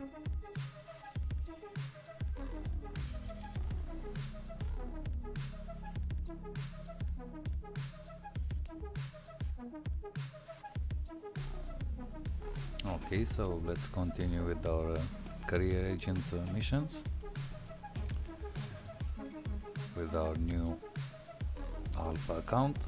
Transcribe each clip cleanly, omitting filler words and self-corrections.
Okay, so let's continue with our career agents missions with our new alpha account.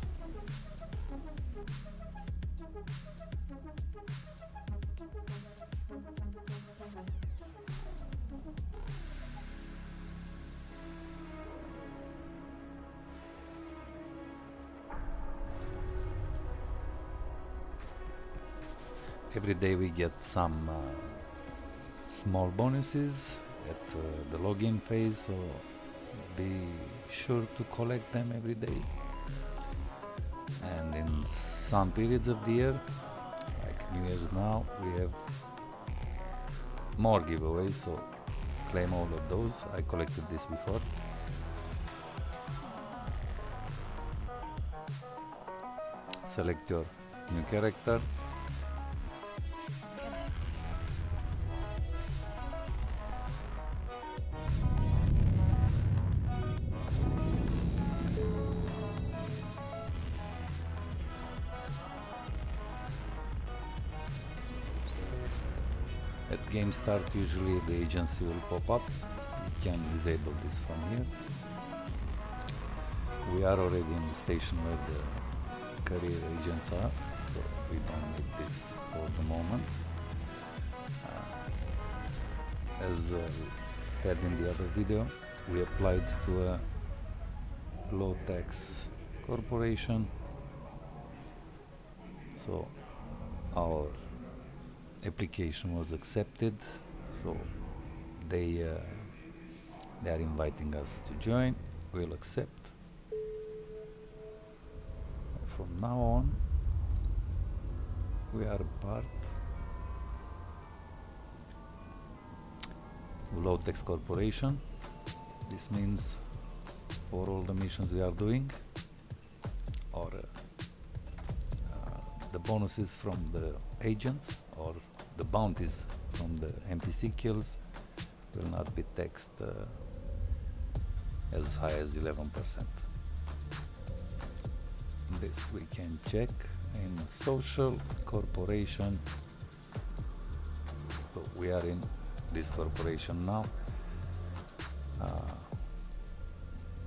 Every day we get some small bonuses at the login phase, so be sure to collect them every day. And in some periods of the year, like New Year's now, we have more giveaways, so claim all of those. I collected this before. Select your new character. At game start, usually the agency will pop up. You can disable this from here. We are already in the station where the career agents are, so we don't need this for the moment. As we had in the other video, we applied to a low tax corporation, so our application was accepted, so they are inviting us to join. We'll accept. From now on we are a part of low tax corporation. This means for all the missions we are doing, or the bonuses from the agents or the bounties from the NPC kills will not be taxed as high as 11%. This we can check in social corporation. So we are in this corporation now.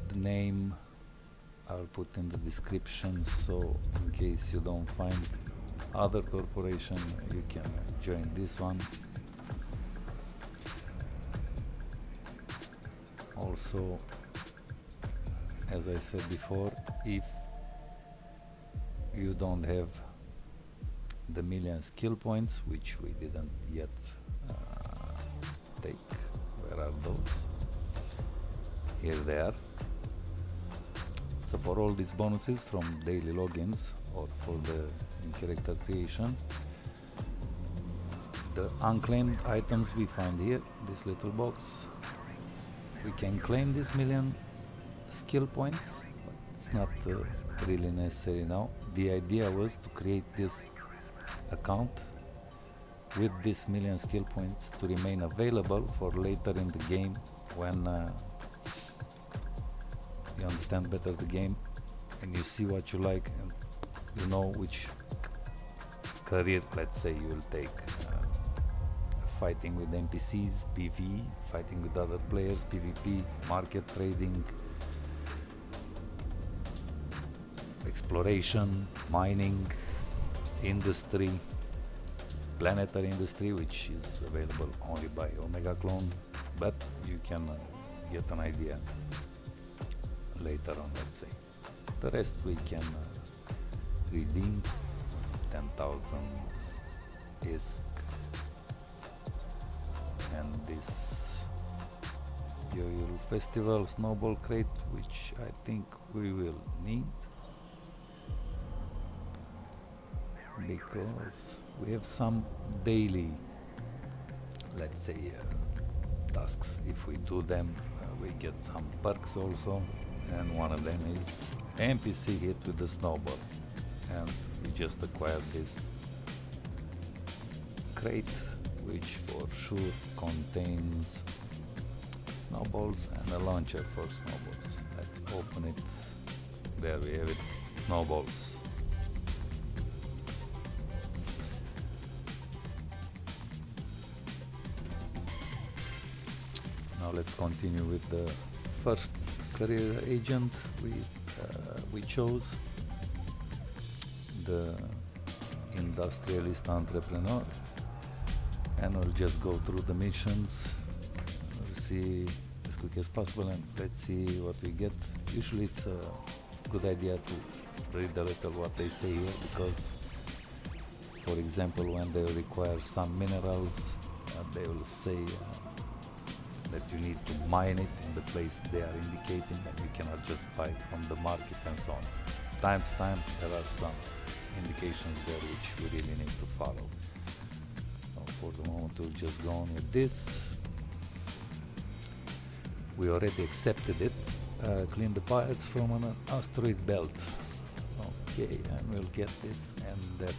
The name I'll put in the description, so in case you don't find other corporation, you can join this one. Also, as I said before, if you don't have the million skill points, which we didn't yet take, where are those? Here they are. So for all these bonuses from daily logins or for the character creation, the unclaimed items we find here, this little box, we can claim this million skill points, but it's not really necessary now. The idea was to create this account with this million skill points to remain available for later in the game when you understand better the game and you see what you like and you know which career, let's say, you will take. Fighting with NPCs, PvE, fighting with other players, PvP, market trading, exploration, mining, industry, planetary industry, which is available only by Omega Clone, but you can get an idea later on, let's say. The rest we can redeem. 10,000 ISK, and this Yoyul Festival Snowball Crate, which I think we will need because we have some daily, let's say, tasks. If we do them, we get some perks also, and one of them is NPC hit with the snowball, and we just acquired this crate which for sure contains snowballs and a launcher for snowballs. Let's open it. There we have it, snowballs. Now let's continue with the first career agent we chose, the industrialist entrepreneur, and we'll just go through the missions. We'll see as quick as possible and let's see what we get. Usually it's a good idea to read a little what they say here, because for example when they require some minerals, they will say that you need to mine it in the place they are indicating, and you cannot just buy it from the market and so on. Time to time there are some indications there which we really need to follow. So for the moment we'll just go on with this. We already accepted it. Clean the pirates from an asteroid belt. Okay, and we'll get this and that.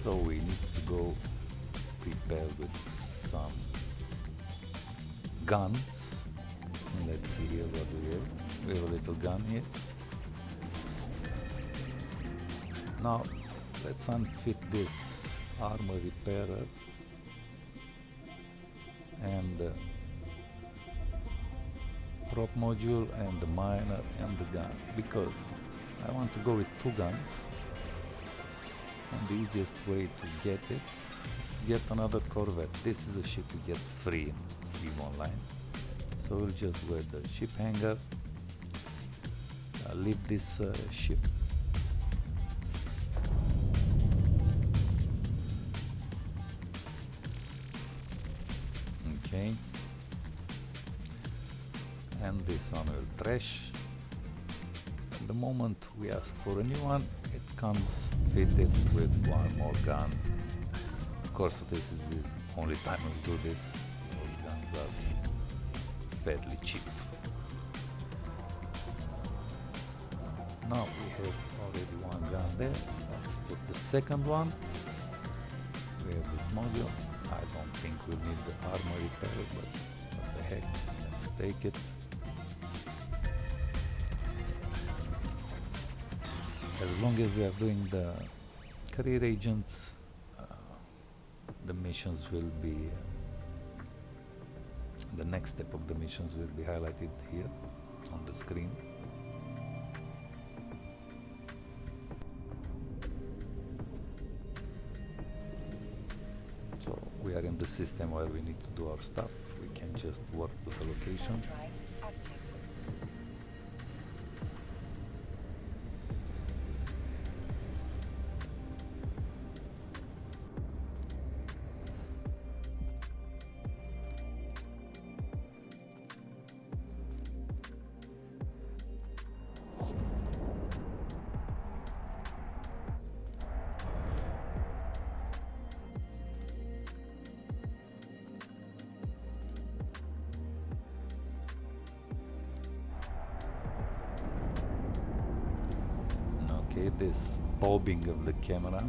So we need to go prepared with some guns. Let's see here what we have. We have a little gun here. Now let's unfit this armor repairer and the prop module and the miner and the gun, because I want to go with two guns, and the easiest way to get it is to get another Corvette. This is a ship you get free in EVE Online, so we'll just go at the ship hangar, leave this ship. Okay, and this one will trash. At the moment we ask for a new one, it comes fitted with one more gun. Of course this is the only time we'll do this. Those guns are fairly cheap. Now we have already one gun there. Let's put the second one. We have this module. I don't think we'll need the armor repair, but what the heck, let's take it. As long as we are doing the career agents, the missions will be, the next step of the missions will be highlighted here on the screen. So we are in the system where we need to do our stuff. We can just work to the location. Okay, this bobbing of the camera,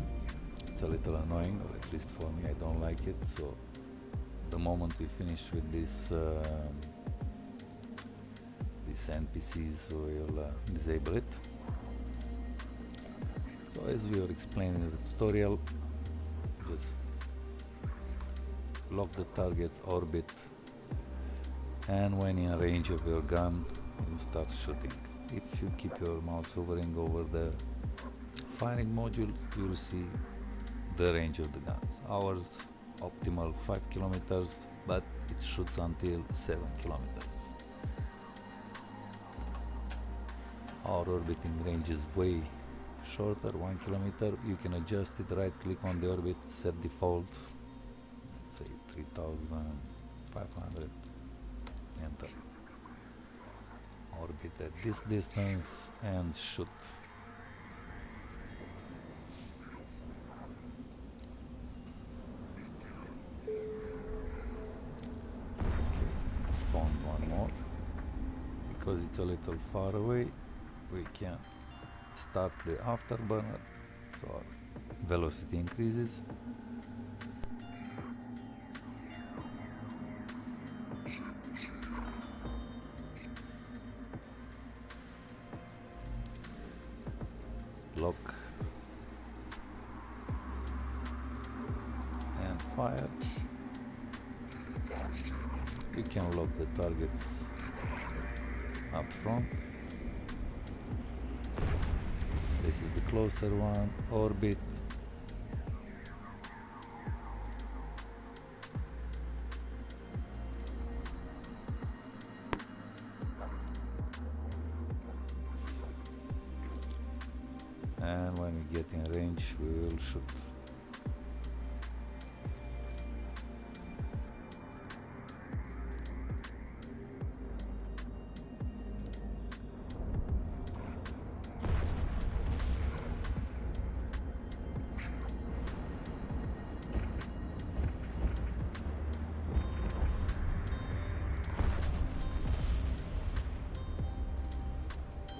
it's a little annoying, or at least for me, I don't like it. So the moment we finish with this these NPCs, we'll disable it. So as we were explaining in the tutorial, just lock the target's orbit, and when in range of your gun, you start shooting. If you keep your mouse hovering over the firing module, you will see the range of the guns. Ours optimal 5 kilometers, but it shoots until 7 kilometers. Our orbiting range is way shorter, 1 kilometer. You can adjust it, right click on the orbit, set default, let's say 3500, enter. Orbit at this distance and shoot. Okay, it spawned one more. Because it's a little far away, we can start the afterburner, so our velocity increases. fire. You can lock the targets up front. This is the closer one, orbit. And when we get in range, we will shoot.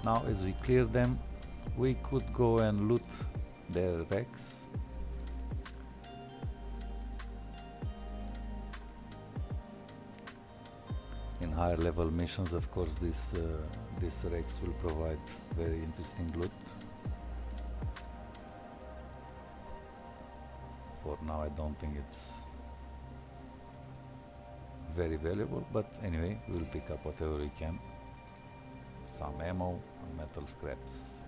Now, as we clear them, we could go and loot their wrecks. In higher level missions, of course, these wrecks will provide very interesting loot. For now, I don't think it's very valuable, but anyway, we'll pick up whatever we can. Some ammo and metal scraps.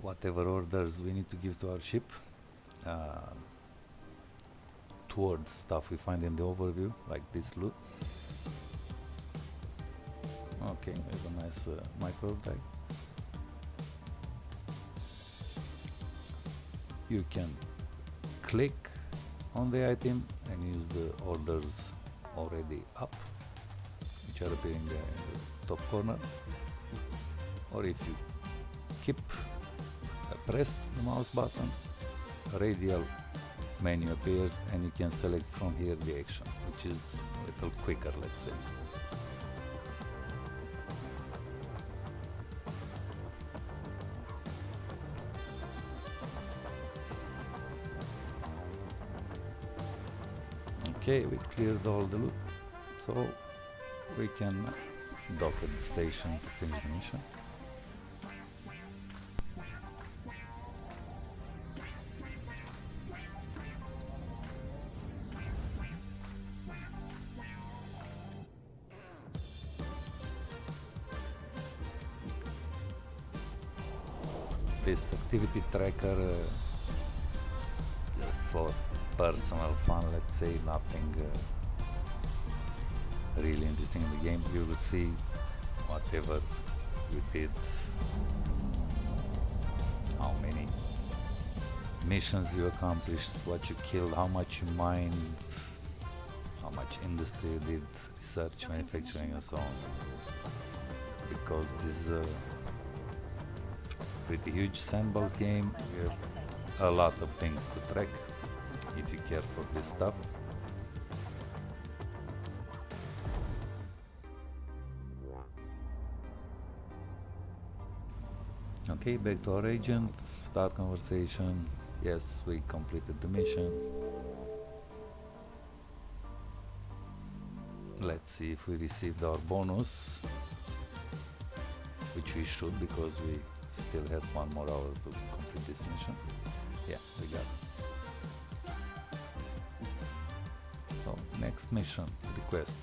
Whatever orders we need to give to our ship towards stuff we find in the overview, like this loot. Okay, we have a nice micro tag. You can click on the item and use the orders already up, which are appearing there in the top corner, or if you keep pressed the mouse button, a radial menu appears and you can select from here the action, which is a little quicker, let's say. Okay, we cleared all the loot, so we can dock at the station to finish the mission. This activity tracker, just for personal fun, let's say, nothing really interesting in the game. You will see whatever you did, how many missions you accomplished, what you killed, how much you mined, how much industry you did, research, manufacturing, and so on. Because this is a pretty huge sandbox game, you have a lot of things to track if you care for this stuff. Okay, back to our agent, start conversation. Yes, we completed the mission. Let's see if we received our bonus, which we should, because we still had 1 more hour to complete this mission. Yeah, we got it. So, next mission, request.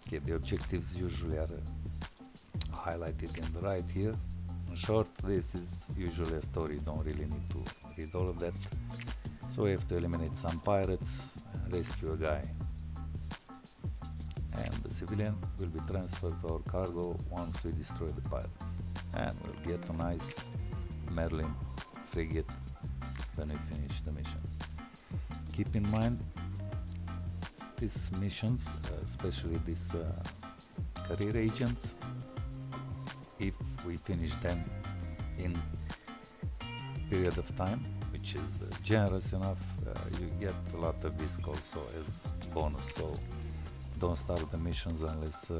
Okay, the objectives usually are highlighted in the right here. In short, this is usually a story, you don't really need to read all of that. So we have to eliminate some pirates, rescue a guy, and the civilian will be transferred to our cargo once we destroy the pirates. And we'll get a nice Merlin frigate when we finish the mission. Keep in mind, these missions, especially these career agents. If we finish them in period of time, which is generous enough, you get a lot of disc also as bonus. So don't start the missions unless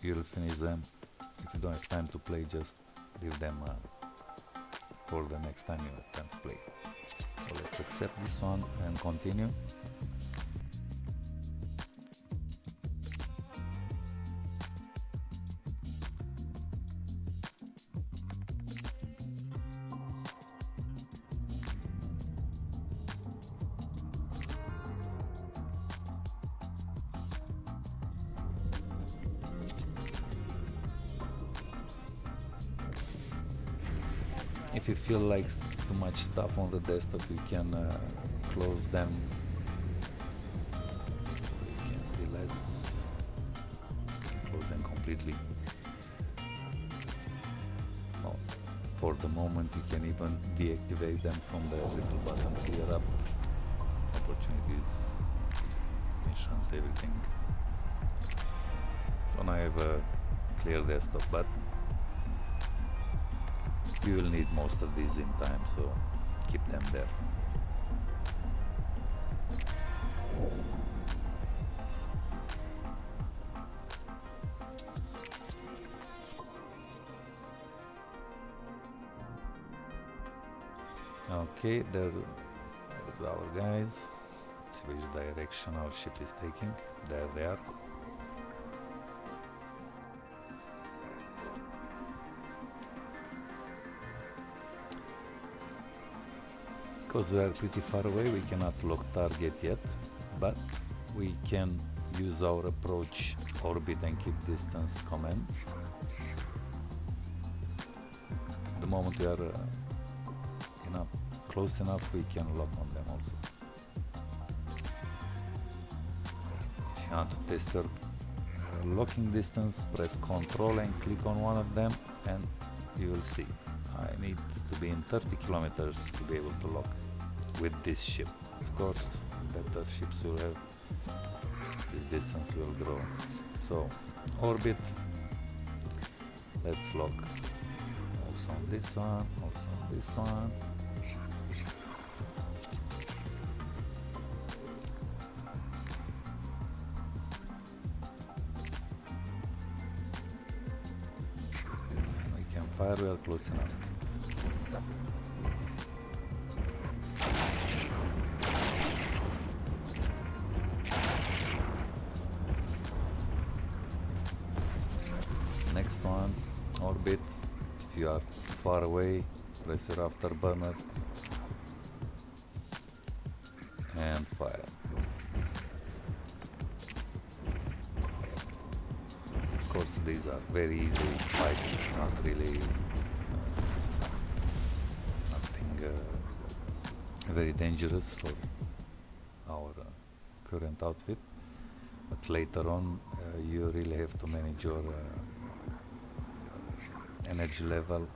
you'll finish them. If you don't have time to play, just leave them for the next time you have time to play. So let's accept this one and continue. If you feel like too much stuff on the desktop, you can close them. You can see less. Close them completely. Well, for the moment, you can even deactivate them from the little buttons here up. Opportunities, missions, everything. So now I have a clear desktop, but you will need most of these in time, so keep them there. Okay, there's our guys. See which direction our ship is taking. There they are. Because we are pretty far away, we cannot lock target yet, but we can use our approach, orbit and keep distance commands. The moment we are close enough, we can lock on them also. If you want to test your locking distance, press Ctrl and click on one of them and you will see. I need to be in 30 kilometers to be able to lock with this ship. Of course, better ships will have, this distance will grow. So, orbit, let's lock also on this one, also on this one. And we can fire, we are close enough. Next one, orbit. If you are far away, press your afterburner and fire. Of course, these are very easy fights. It's not really nothing very dangerous for our current outfit. But later on, you really have to manage your energy level,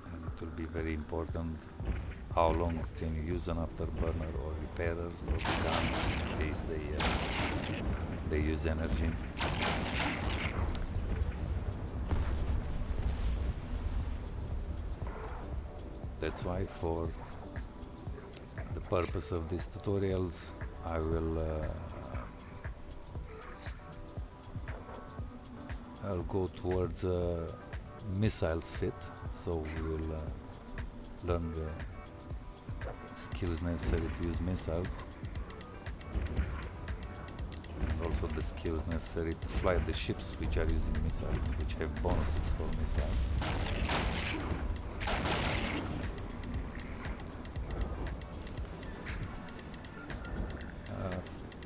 and it will be very important how long can you use an afterburner or repairers or the guns in case they use energy. That's why for the purpose of these tutorials I will I'll go towards missiles fit, so we will learn the skills necessary to use missiles and also the skills necessary to fly the ships which are using missiles, which have bonuses for missiles.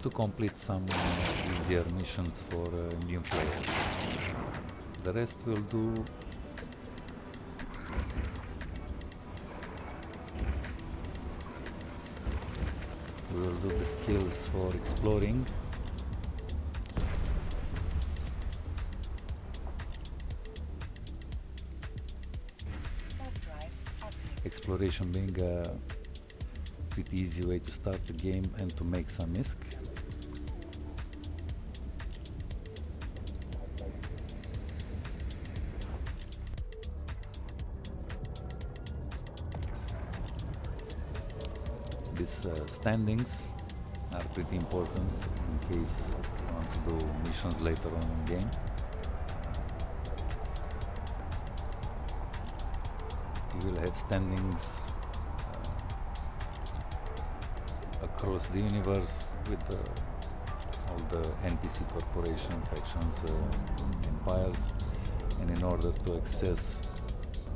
To complete some easier missions for new players. The rest we'll do the skills for exploring. Exploration being a pretty easy way to start the game and to make some misc. these standings are pretty important in case you want to do missions later on in the game. You will have standings across the universe with all the NPC corporation, factions, empires, and in order to access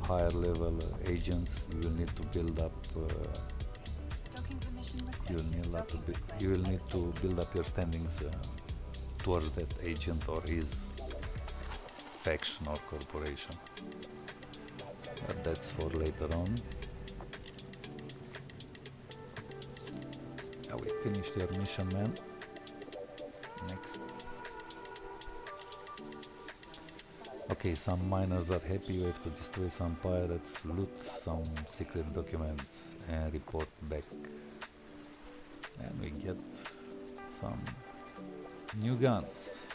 higher level agents, you will need to build up you will need to build up your standings towards that agent or his faction or corporation. But that's for later on. We finished your mission, man. Next. Okay, some miners are happy. You have to destroy some pirates, loot some secret documents and report back. And we get some new guns.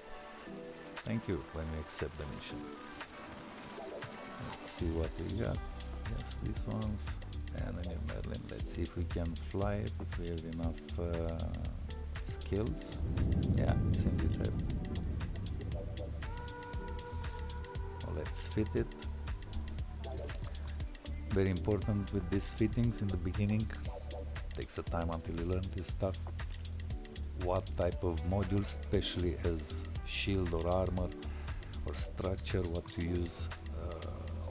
Thank you when we accept the mission. Let's see what we got. Yes, these ones. And a new Merlin. Let's see if we can fly it, if we have enough skills. Yeah, it seems it have. Well, let's fit it. Very important with these fittings in the beginning. Takes a time until you learn this stuff. What type of modules, especially as shield or armor or structure, what to use,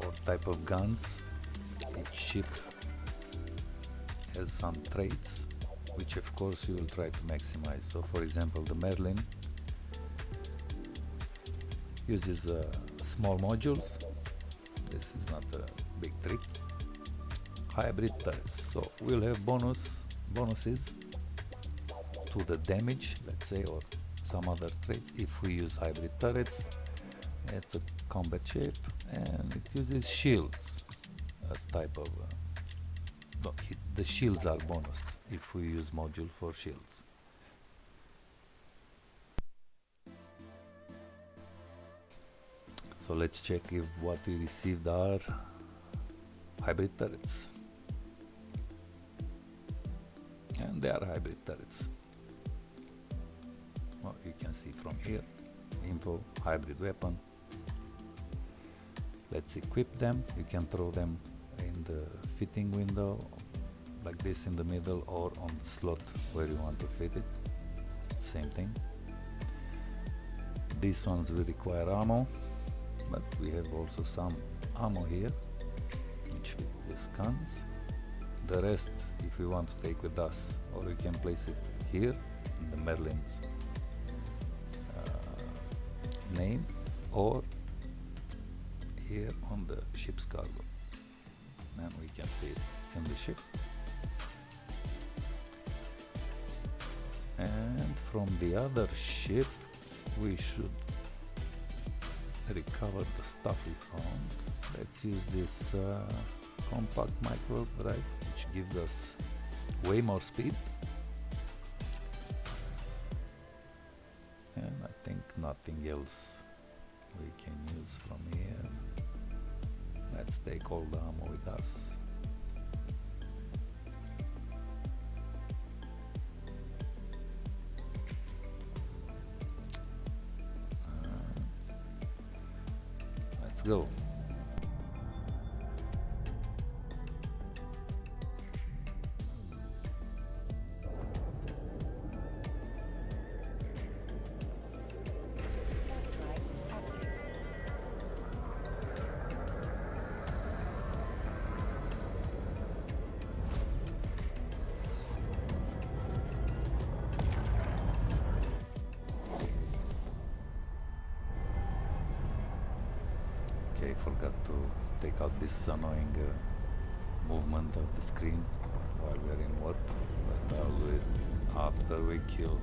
or type of guns. Each ship has some traits which of course you will try to maximize. So for example, the Merlin uses small modules. This is not a big trick. Hybrid turrets, so we'll have bonuses to the damage, let's say, or some other traits if we use hybrid turrets. It's a combat shape and it uses shields, a type of the shields are bonused if we use module for shields. So let's check if what we received are hybrid turrets. And they are hybrid turrets. Well, you can see from here, info, hybrid weapon. Let's equip them. You can throw them in the fitting window, like this in the middle, or on the slot where you want to fit it. Same thing. These ones will require ammo, but we have also some ammo here, which fit these guns. The rest, if we want to take with us, or we can place it here in the Merlin's name, or here on the ship's cargo. And we can see it's in the ship. And from the other ship, we should recover the stuff we found. Let's use this compact micro, right, which gives us way more speed. And I think nothing else we can use from here. Let's take all the ammo with us. Let's go. Okay, forgot to take out this annoying movement of the screen while we are in warp, but I'll do it after we kill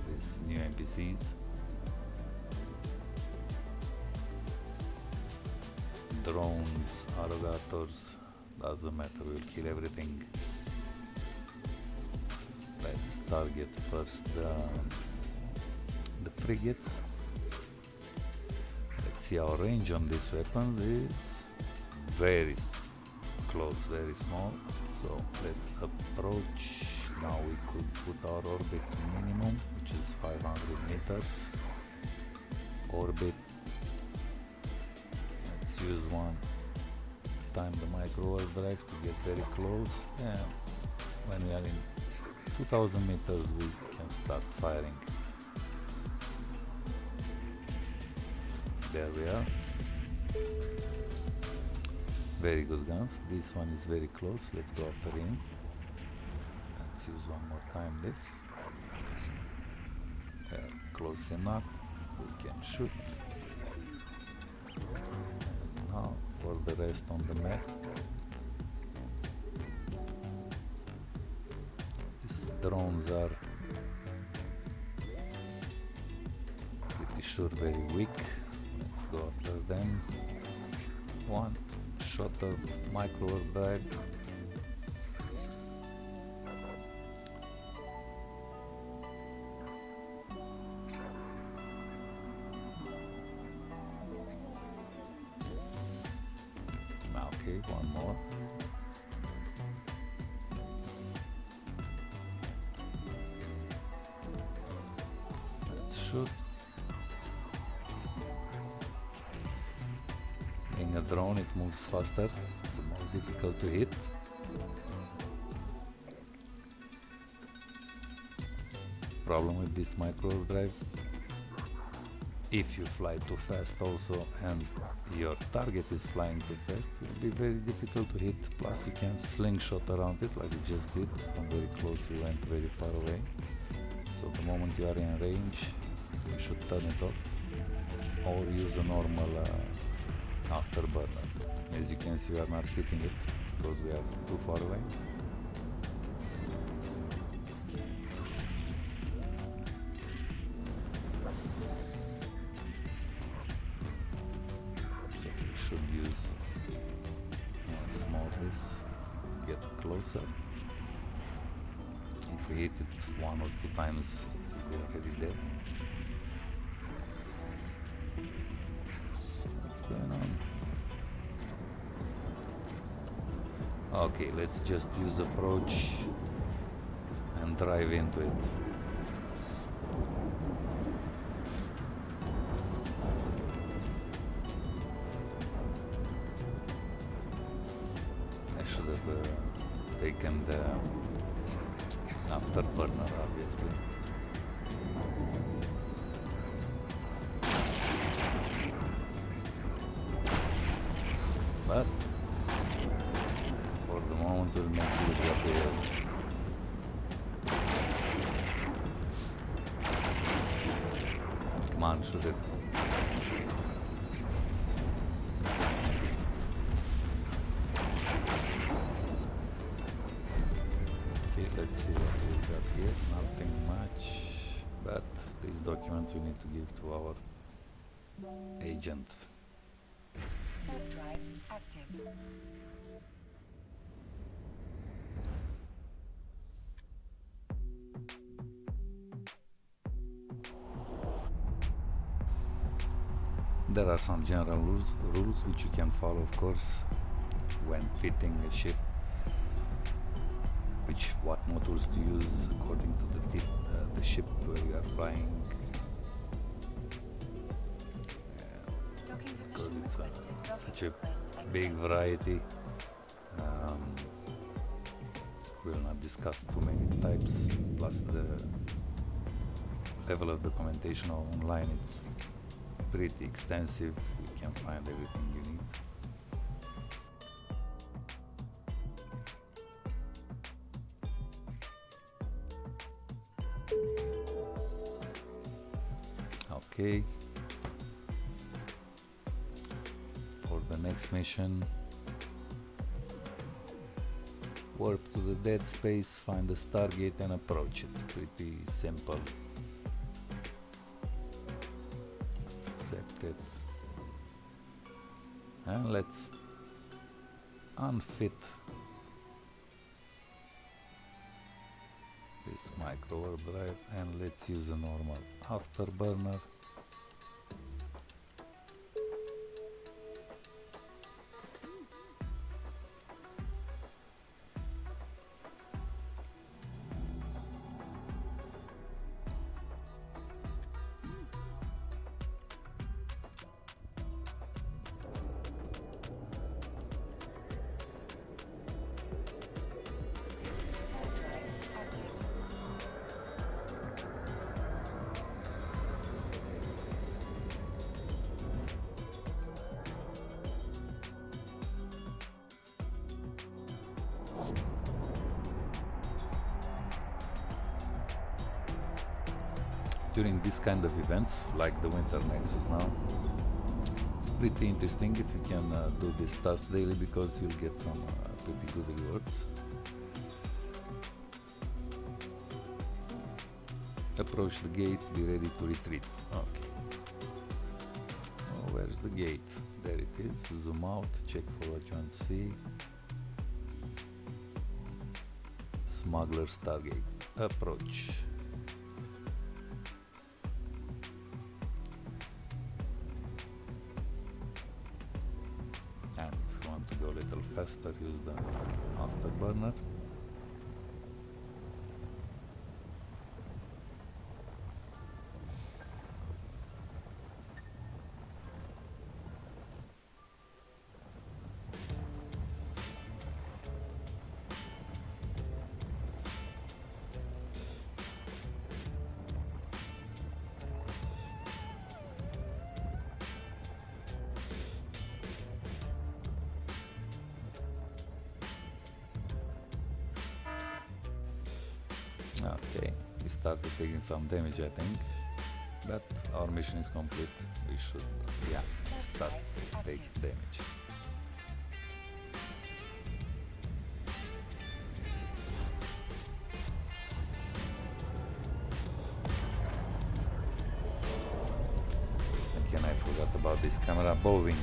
these new NPCs. Drones, arrogators, doesn't matter, we'll kill everything. Let's target first the frigates. See, our range on this weapon is very close, very small, so let's approach Now we could put our orbit to minimum, which is 500 meters. Orbit. Let's use one time the micro overdrive to get very close, and when we are in 2000 meters we can start firing. There we are. Very good guns. This one is very close. Let's go after him. Let's use one more time this. Close enough. We can shoot. And now for the rest on the map. These drones are pretty sure very weak. Let's go after them. One shot of micro overdrive. Okay, one more. Let's shoot. Being a drone, it moves faster, it's more difficult to hit. Problem with this micro overdrive, if you fly too fast also and your target is flying too fast, it will be very difficult to hit. Plus you can slingshot around it like we just did. From very close you went very far away. So the moment you are in range, you should turn it off or use a normal afterburner. As you can see, we are not hitting it because we are too far away. Should use small this, get closer. If we hit it one or two times, it will be already dead. What's going on? Okay, let's just use approach and drive into it. Should have taken the afterburner, obviously. But for the moment we'll make do with what we have. Come on, shoot it. Let's see what we got here. Nothing much, but these documents we need to give to our agent. Drive active. There are some general rules which you can follow, of course, when fitting a ship. What modules to use according to the ship where you are flying, because it's such a big variety. We will not discuss too many types, plus the level of documentation online, it's pretty extensive. You can find everything you need. Okay, for the next mission, warp to the dead space, find the Stargate and approach it. Pretty simple. Let's accept it. And let's unfit this micro overdrive and let's use a normal afterburner. during this kind of events, like the Winter Nexus now. It's pretty interesting if you can do this task daily, because you'll get some pretty good rewards. Approach the gate, be ready to retreat. Okay. Oh, where's the gate? There it is. Zoom out, check for what you want to see. Smuggler's target. Approach. And if you want to go a little faster, use the afterburner. Okay, we started taking some damage, I think, but our mission is complete. We should, start taking damage. Again, I forgot about this camera bowing.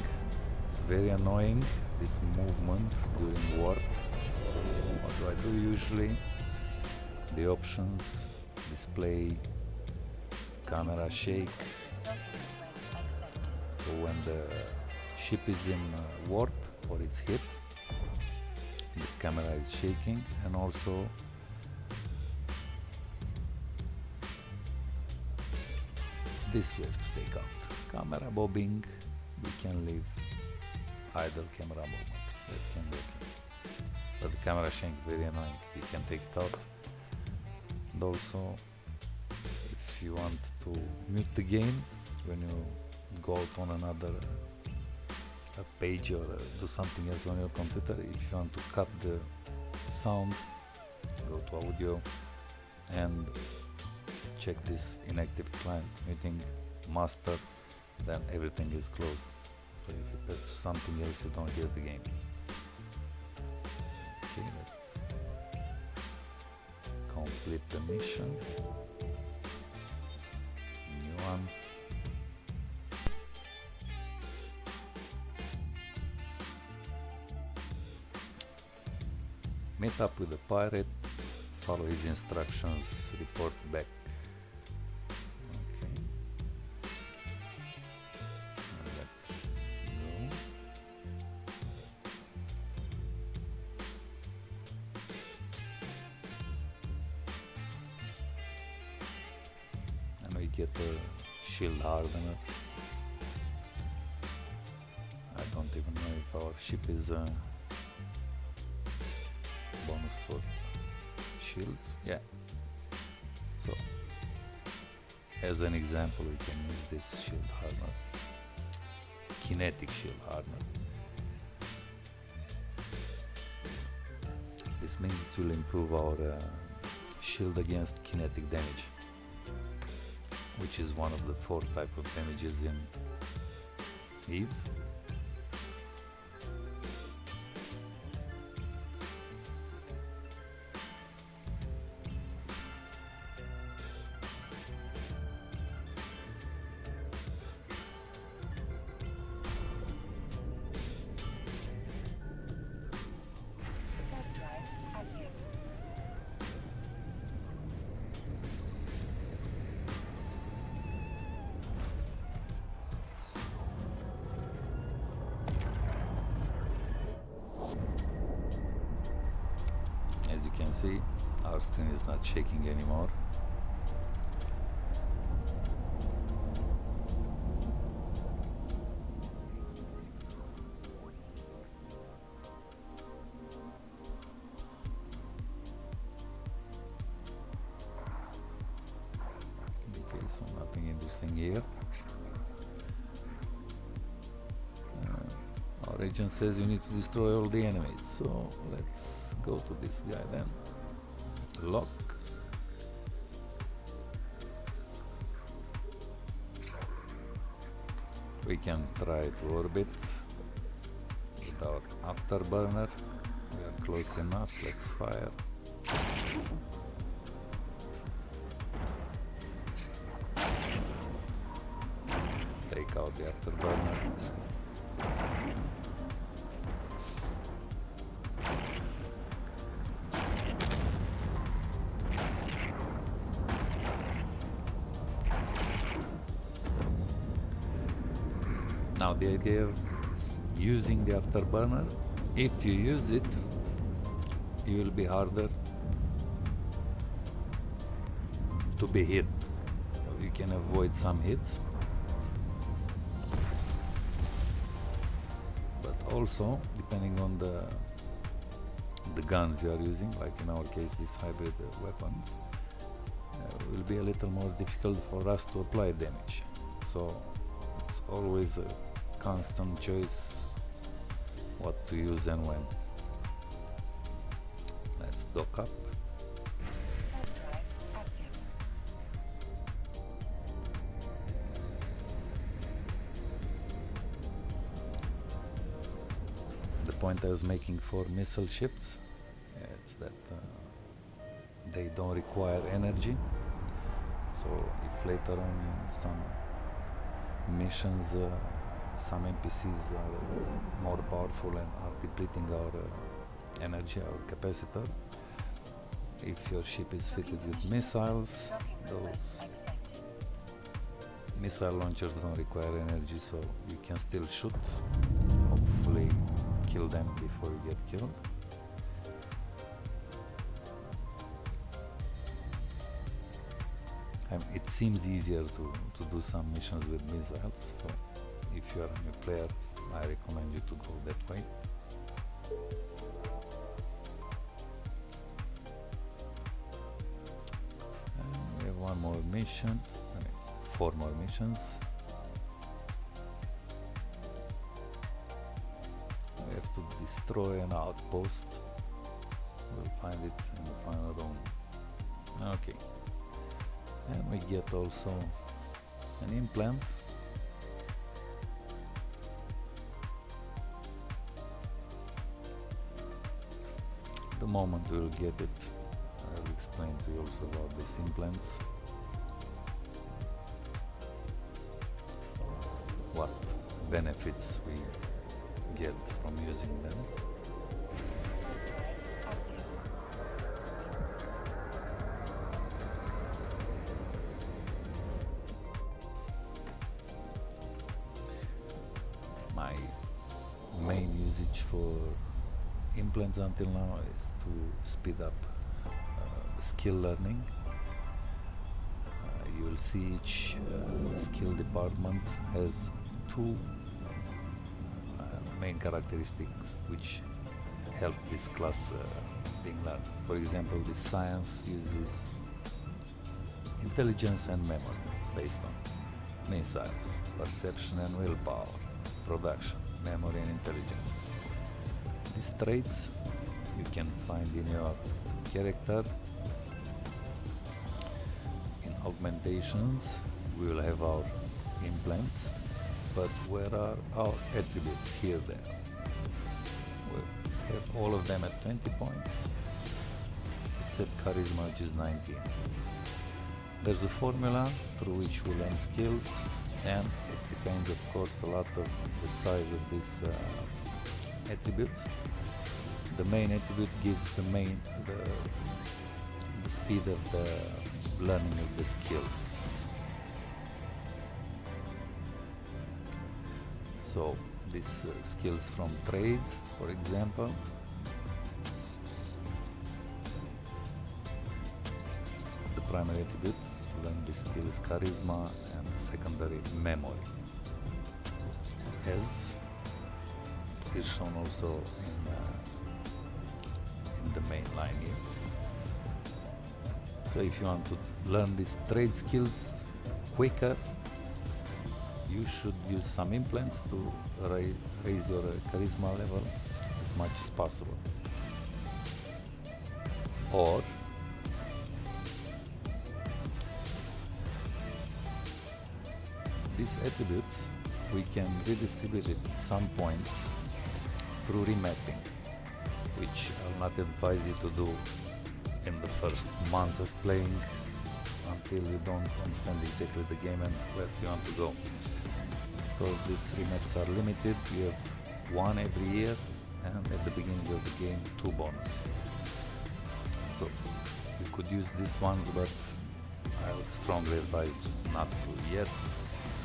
It's very annoying, this movement during warp. So what do I do usually? The options, display, camera shake. So when the ship is in warp or it's hit, the camera is shaking, and also this we have to take out. Camera bobbing, we can leave idle camera movement, that can be okay. But the camera shake, very annoying, we can take it out. And also, if you want to mute the game when you go out on another page or do something else on your computer, if you want to cut the sound, go to audio and check this inactive client muting master, then everything is closed. So if you press to something else, you don't hear the game. Okay, let's complete the mission. New one. Meet up with the pirate, follow his instructions, report back. Okay. Let's go. And we get a shield hardener. I don't even know if our ship is bonus for shields. Yeah. So, as an example, we can use this shield hardener, kinetic shield hardener. This means it will improve our shield against kinetic damage, which is one of the 4 types of damages in Eve. As you can see, our screen is not shaking anymore. Okay, so nothing interesting here. Our agent says you need to destroy all the enemies, so let's go to this guy then. Lock. We can try to orbit with our afterburner. We are close enough, let's fire. Take out the afterburner. Now the idea of using the afterburner, if you use it, you will be harder to be hit. You can avoid some hits, but also depending on the guns you are using, like in our case these hybrid weapons, will be a little more difficult for us to apply damage. So it's always a constant choice what to use and when. Let's dock up. The point I was making for missile ships, it's that they don't require energy. So if later on in some missions some NPCs are more powerful and are depleting our energy, our capacitor, if your ship is fitted with missiles, those missile launchers don't require energy, so you can still shoot, hopefully kill them before you get killed. And it seems easier to do some missions with missiles, so if you are a new player, I recommend you to go that way. And we have one more mission, 4 more missions. We have to destroy an outpost. We'll find it in the final room. Okay. And we get also an implant. The moment we'll get it, I'll explain to you also about these implants. What benefits we get from using them. My main usage for implants until now is to speed up skill learning. You will see each skill department has 2 main characteristics which help this class being learned. For example, this science uses intelligence and memory. It's based on missiles, perception and willpower, production, memory and intelligence. These traits you can find in your character. In augmentations we will have our implants, but where are our attributes? Here, there. We have all of them at 20 points, except charisma, which is 19. There's a formula through which we learn skills, and it depends of course a lot of the size of this attributes. The main attribute gives the speed of the learning of the skills. So these skills from trade, for example, the primary attribute to learn this skill is charisma, and secondary memory, as it is shown also in the main line here. So if you want to learn these trade skills quicker, you should use some implants to raise your charisma level as much as possible. Or these attributes we can redistribute some points through remappings, which I'll not advise you to do in the first months of playing until you don't understand exactly the game and where you want to go, because these remaps are limited. You have one every year, and at the beginning of the game 2 bonus. So you could use these ones, but I would strongly advise not to yet.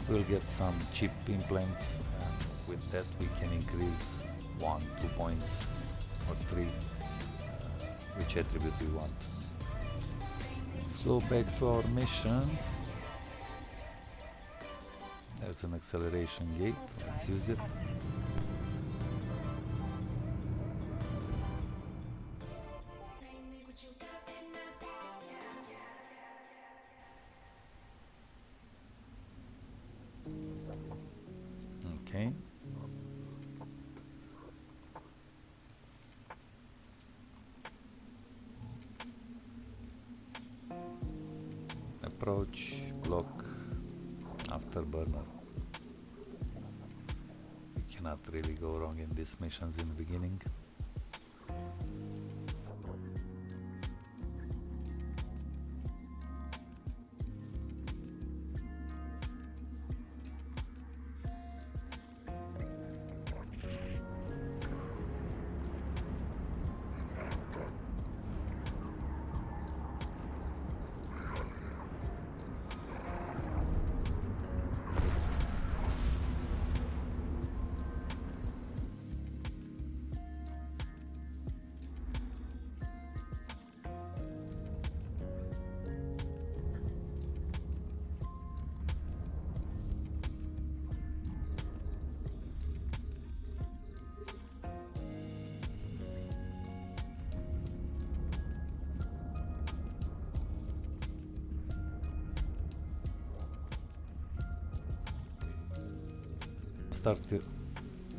We'll get some cheap implants, and with that we can increase 1-2 points or 3, which attribute we want. Let's go back to our mission. There's an acceleration gate, let's use it. Okay. Approach, block, afterburner. You cannot really go wrong in these missions in the beginning.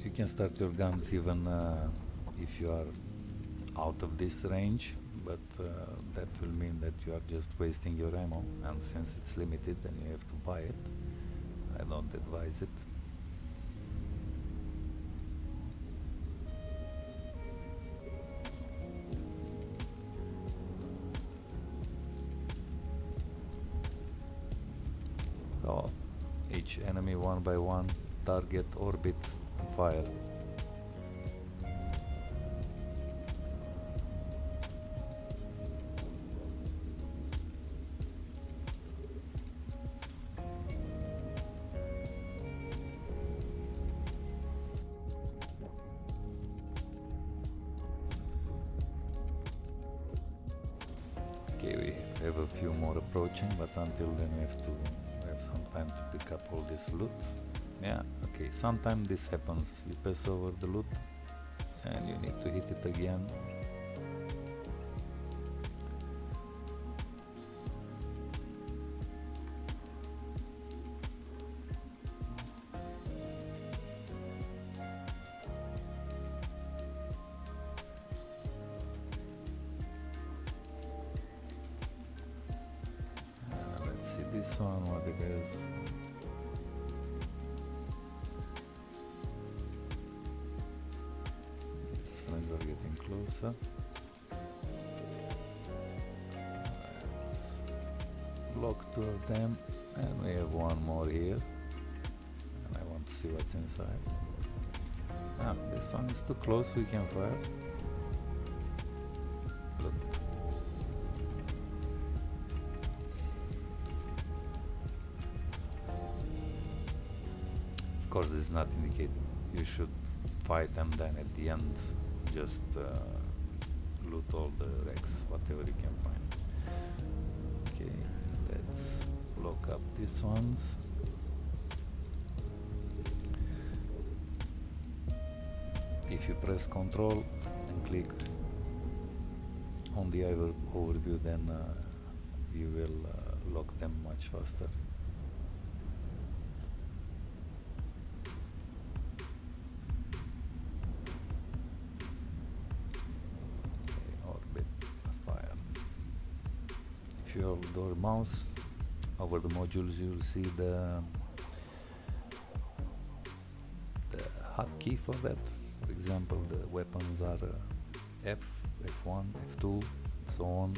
You can start your guns even if you are out of this range, but that will mean that you are just wasting your ammo, and since it's limited and you have to buy it, I don't advise it. So each enemy one by one, target, orbit, fire. Okay, we have a few more approaching, but until then we have to have some time to pick up all this loot. Yeah, okay, sometimes this happens, you pass over the loot and you need to hit it again. Let's see this one, what it is. Friends are getting closer. Let's block 2 of them, and we have one more here, and I want to see what's inside. Ah, this one is too close, we can fire. Look. Of course, this is not indicated. You should fight and then at the end just loot all the wrecks, whatever you can find. Okay, let's block up these ones. If you press Ctrl and click on the overview, then you will lock them much faster. If you hold your mouse over the modules, you will see the hotkey for that. For example, the weapons are F, F1, F2, so on.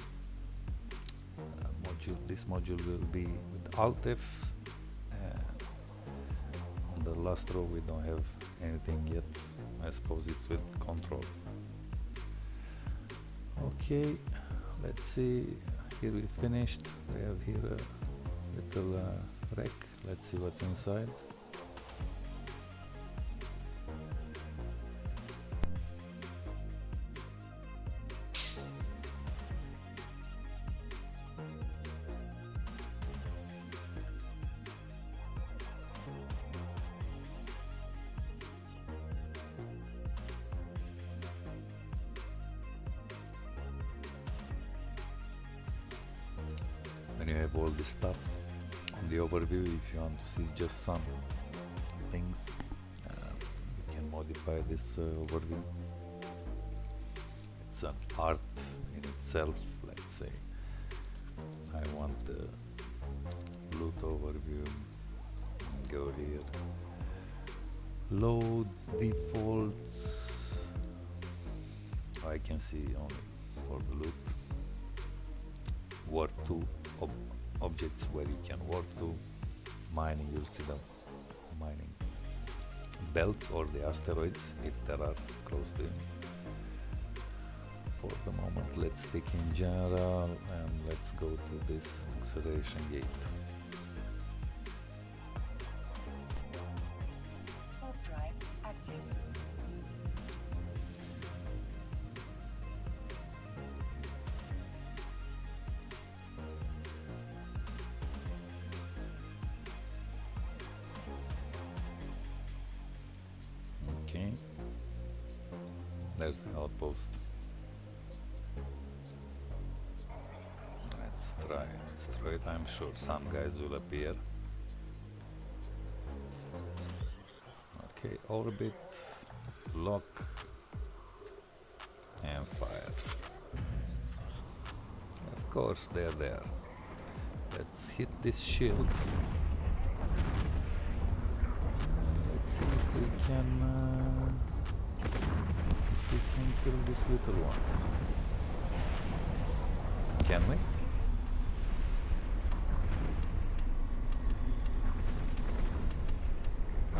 This module will be with Alt Fs. On the last row we don't have anything yet. I suppose it's with Control. Okay, let's see. Here we finished. We have here a little rack. Let's see what's inside. When you have all this stuff on the overview, if you want to see just some things, you can modify this overview. It's an art in itself. Let's say I want the loot overview. Go here, load defaults. I can see only for the loot. Work to objects where you can work to. Mining, you'll see the mining belts or the asteroids if there are close to it. For the moment, let's stick in general and let's go to this acceleration gate. Warp drive active. Okay, there's the outpost. Let's try and destroy it. I'm sure some guys will appear. Okay, orbit, lock, and fire. Of course, they're there. Let's hit this shield. Let's see if we can kill these little ones. Can we?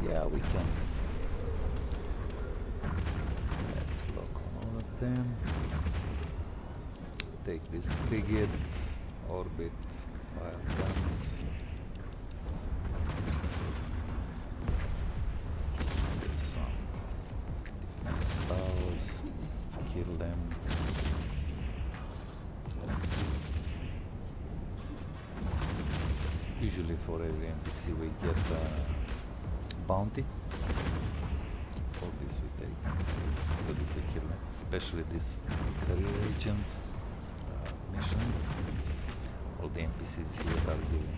Yeah, we can. Let's lock on all of them. Take this frigate, orbit, fire guns. There's some defense towers. Let's kill them. Usually for every NPC we get bounty. For this we take. It's good if we kill them, especially these career agents missions. All the NPCs here are giving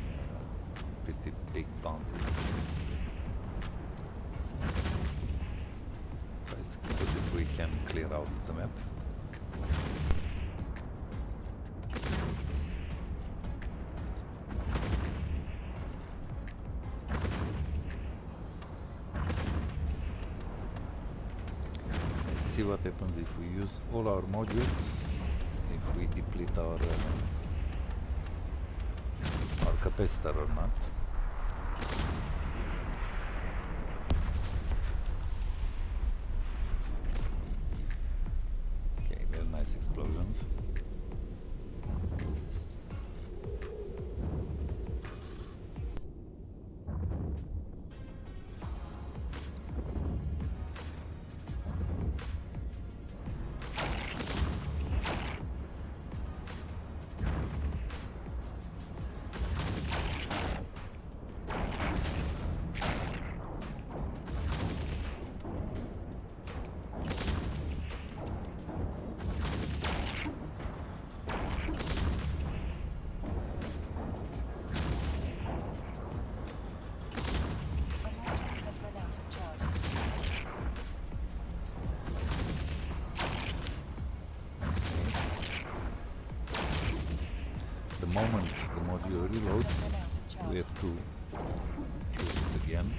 pretty big bounties. So it's good if we can clear out the map. See what happens if we use all our modules, if we deplete our capacitor or not. Okay, very nice explosions. The moment the module reloads, we have to use it again.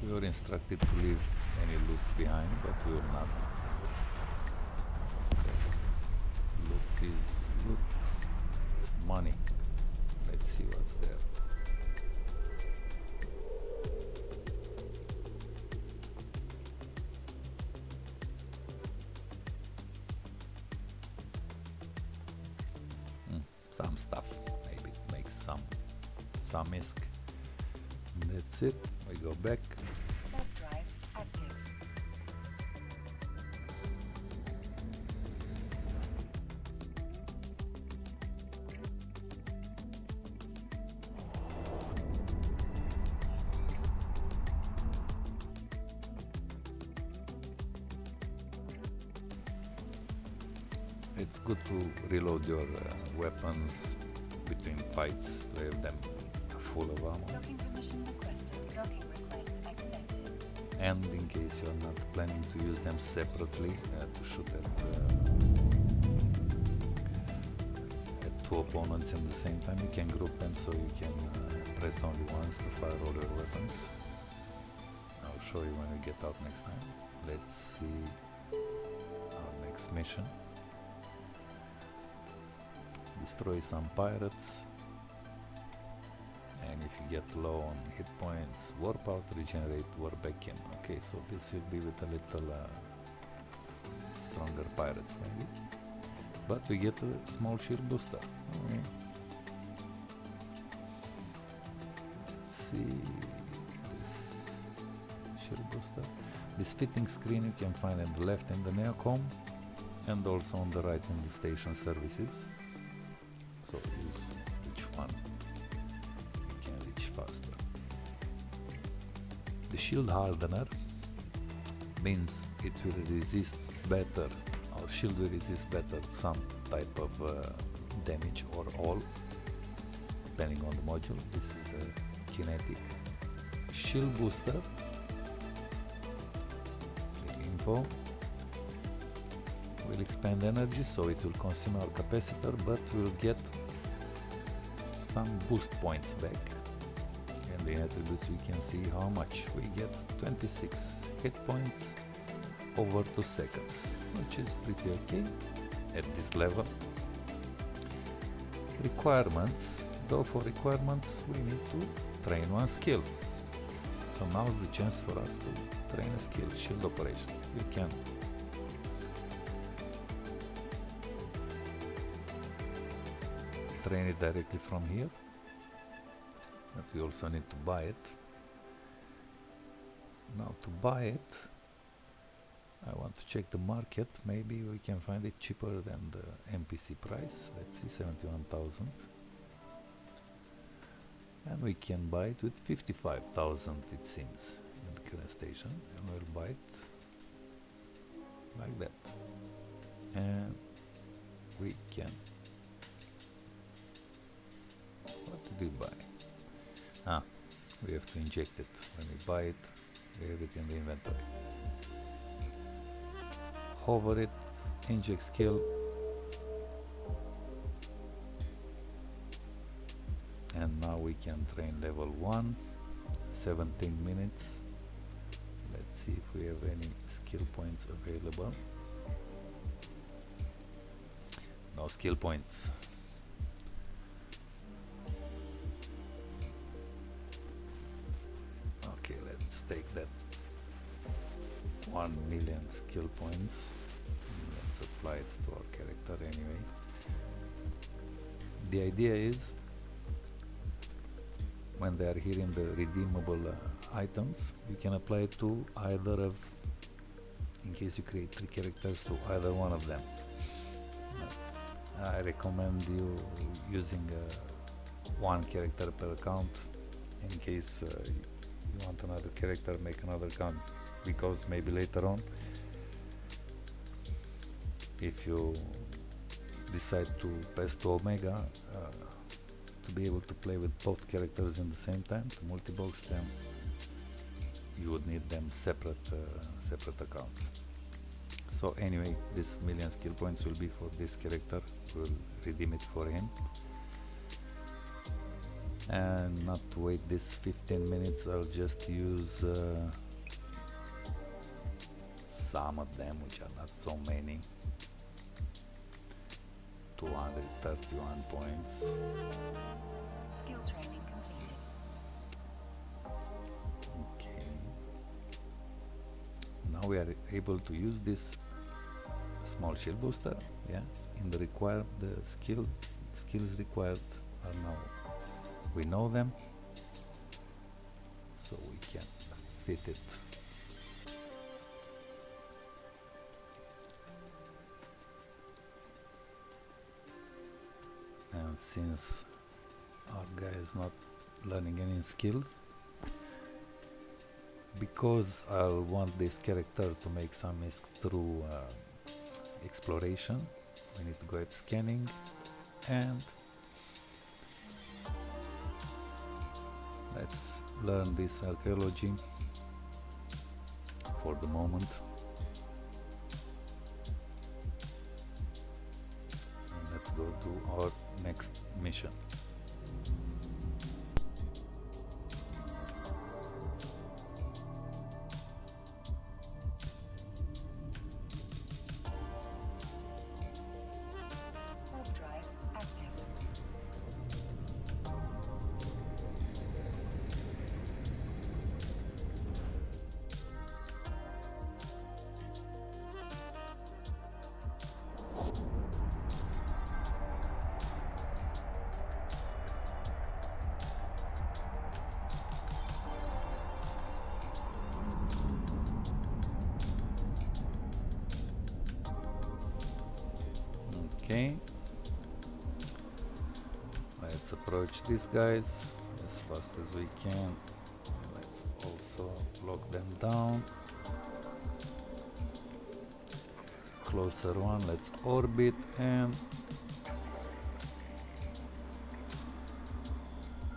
We were instructed to leave any loot behind, but we will not. Loot is loot. It's money. Let's see what's there. Some stuff. Maybe it makes some isk. That's it. We go back. Warp drive active. It's good to reload your weapons between fights to have them full of ammo. Docking permission requested. Docking request accepted. And in case you're not planning to use them separately to shoot at two opponents in the same time, you can group them so you can press only once to fire all your weapons. I'll show you when we get out next time. Let's see our next mission. Destroy some pirates, and if you get low on hit points, warp out, regenerate, warp back in. Okay, so this will be with a little stronger pirates maybe, but we get a small shield booster. Okay. Let's see this shield booster. This fitting screen you can find on the left in the Neocom and also on the right in the station services. So use which one you can reach faster. The shield hardener means it will resist better, or shield will resist better some type of damage or all, depending on the module. This is the kinetic. Shield booster. Click info. Will expand energy, so it will consume our capacitor, but we'll get some boost points back. And the attributes we can see how much we get. 26 hit points over 2 seconds, which is pretty okay at this level. Requirements, though for requirements we need to train one skill. So now's the chance for us to train a skill, shield operation. We can train it directly from here, but we also need to buy it. Now to buy it, I want to check the market. Maybe we can find it cheaper than the NPC price. Let's see, 71,000, and we can buy it with 55,000 it seems in the current station, and we'll buy it like that, and we can. What did we buy? We have to inject it. When we buy it, we have it in the inventory. Hover it, inject skill, and now we can train level 1, 17 minutes. Let's see if we have any skill points available. No skill points. Let's take that 1 million skill points. Let's apply it to our character anyway. The idea is, when they are here in the redeemable items, you can apply it to either of, in case you create 3 characters, to either one of them. I recommend you using one character per account. In case you want another character, make another account, because maybe later on, if you decide to pass to Omega, to be able to play with both characters in the same time, to multi-box them, you would need them separate accounts. So anyway, this million skill points will be for this character. We'll redeem it for him. And not to wait this 15 minutes, I'll just use some of them, which are not so many. 231 points. Skill training completed. Okay. Now we are able to use this small shield booster. Yeah. In the skills required are now. We know them, so we can fit it. And since our guy is not learning any skills, because I'll want this character to make some risk through exploration, we need to go app scanning and let's learn this archaeology for the moment. And let's go to our next mission. Warp drive active. Okay, let's approach these guys as fast as we can. Let's also lock them down. Closer one, let's orbit and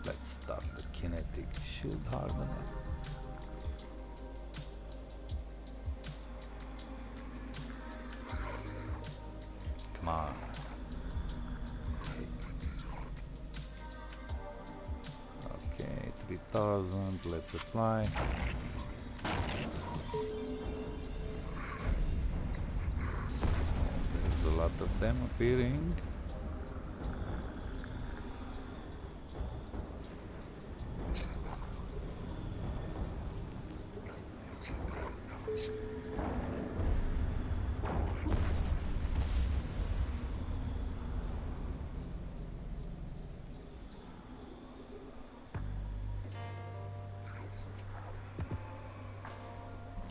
let's start the kinetic shield hardener. Come on. Okay, 3000, let's apply. There's a lot of them appearing.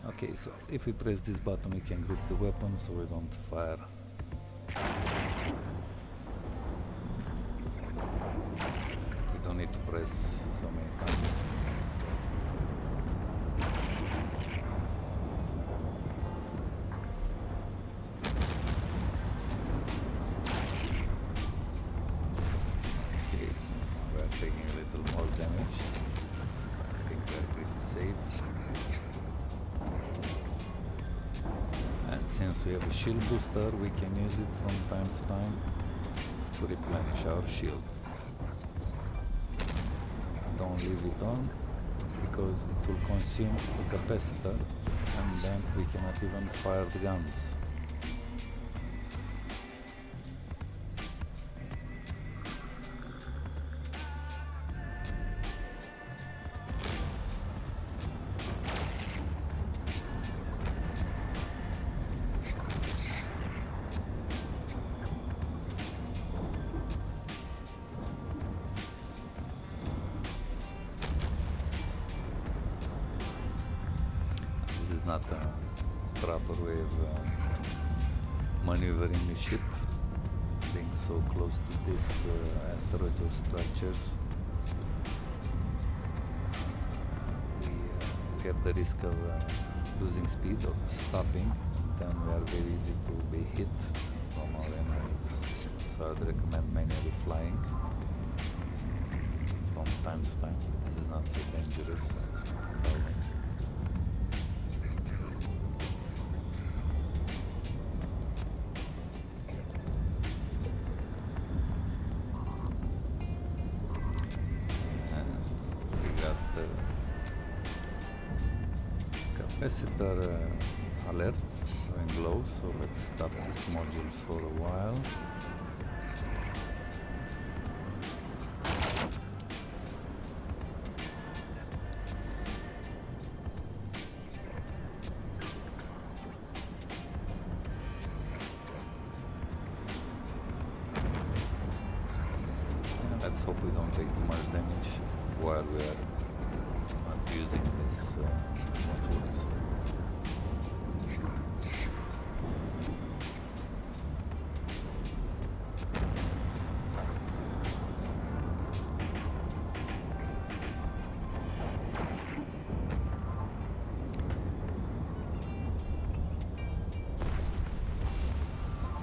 Okay, so if we press this button we can group the weapon so we don't fire. We don't need to press so many times. Okay, so we are taking a little more damage. I think we are pretty safe. And since we have a shield booster, we can use it from time to time to replenish our shield. Don't leave it on because it will consume the capacitor and then we cannot even fire the guns. Not a proper way of maneuvering the ship, being so close to these asteroids or structures. We have the risk of losing speed or stopping, then we are very easy to be hit from our enemies, so I'd recommend manually flying from time to time. This is not so dangerous. It's crowding. capacitor alert going low, so let's stop this module for a while. And let's hope we don't take too much damage while we are not using these modules.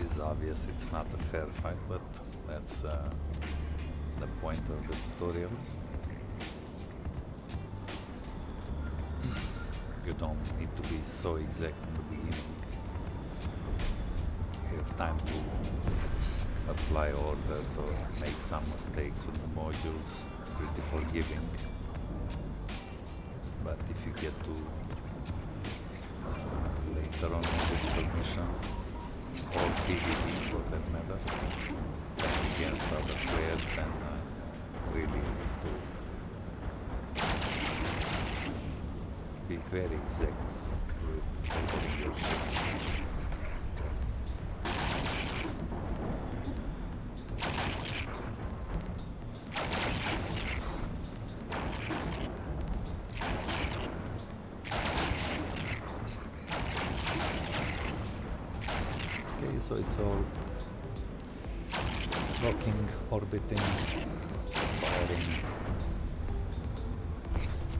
It is obvious it's not a fair fight, but that's the point of the tutorials. You don't need to be so exact in the beginning. You have time to apply orders or make some mistakes with the modules. It's pretty forgiving. But if you get to later on in difficult missions, or PvP for that matter, against other players, then really have to be very exact with ordering your ship. Okay, so it's all docking, orbiting, firing,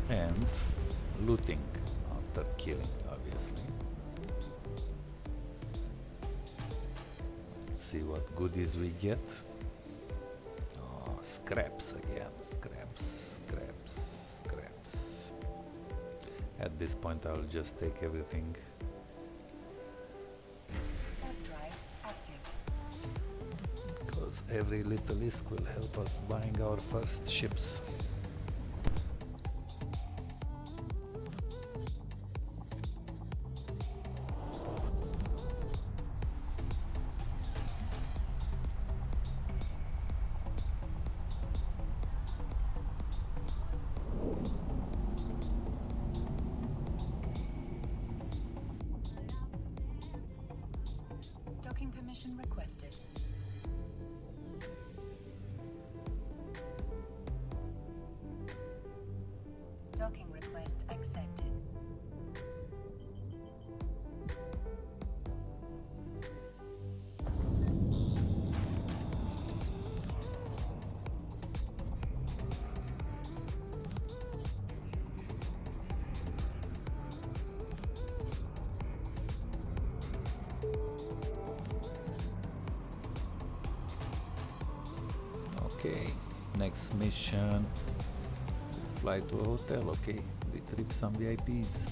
and looting after killing, obviously. Let's see what goodies we get. Oh, scraps again, scraps. At this point I'll just take everything. Because every little risk will help us buying our first ships. Docking permission requested. Docking request accepted. Okay, next mission. Fly to a hotel, okay. Retrieve some VIPs.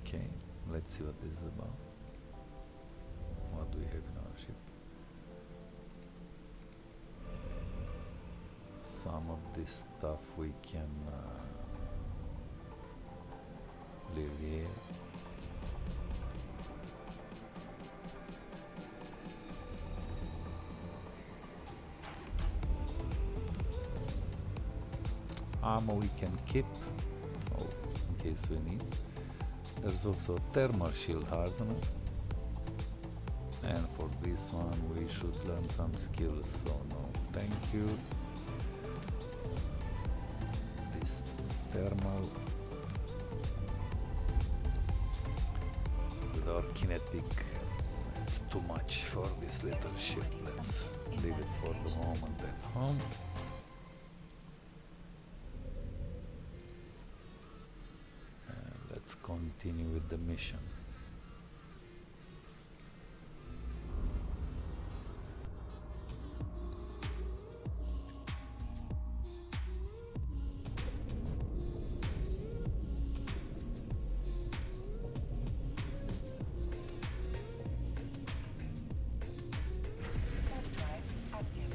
Okay, let's see what this is about. What do we have in our ship? Some of this stuff we can leave here. Ammo we can keep, oh, in case we need. There's also a thermal shield hardener, and for this one we should learn some skills, so no thank you. This thermal with our kinetic, it's too much for this little ship. Let's leave it for the moment at home. Let's continue with the mission. Warp drive active.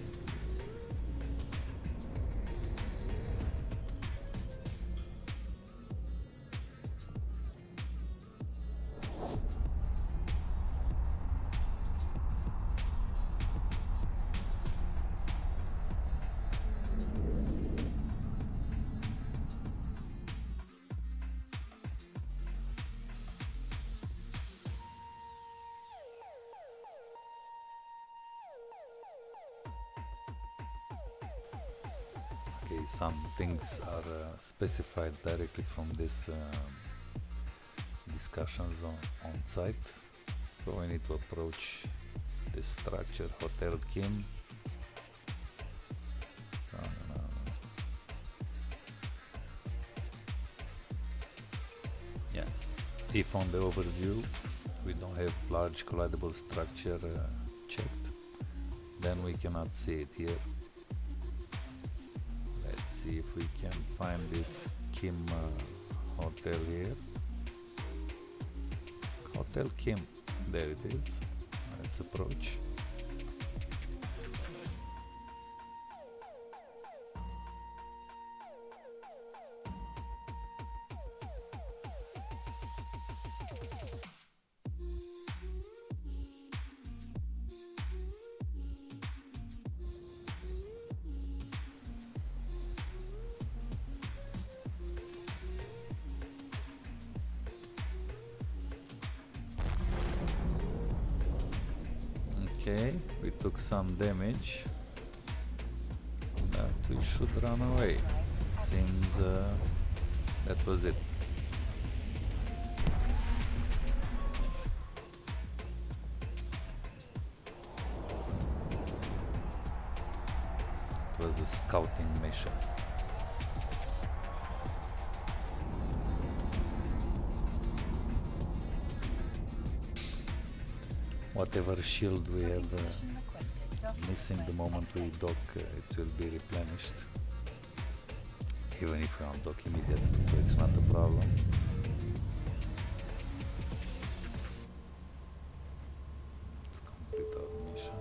actually some things are specified directly from this discussions on site. So we need to approach this structure, Hotel Kim. Yeah, if on the overview we don't have large collidable structure checked, then we cannot see it here. Let's see if we can find this Kim hotel here. Hotel Kim, there it is. Let's approach. Okay, we took some damage, but we should run away. Seems that was it. It was a scouting mission. Whatever shield we have missing the moment we dock, it will be replenished, even if we undock immediately, so it's not a problem. Let's complete our mission.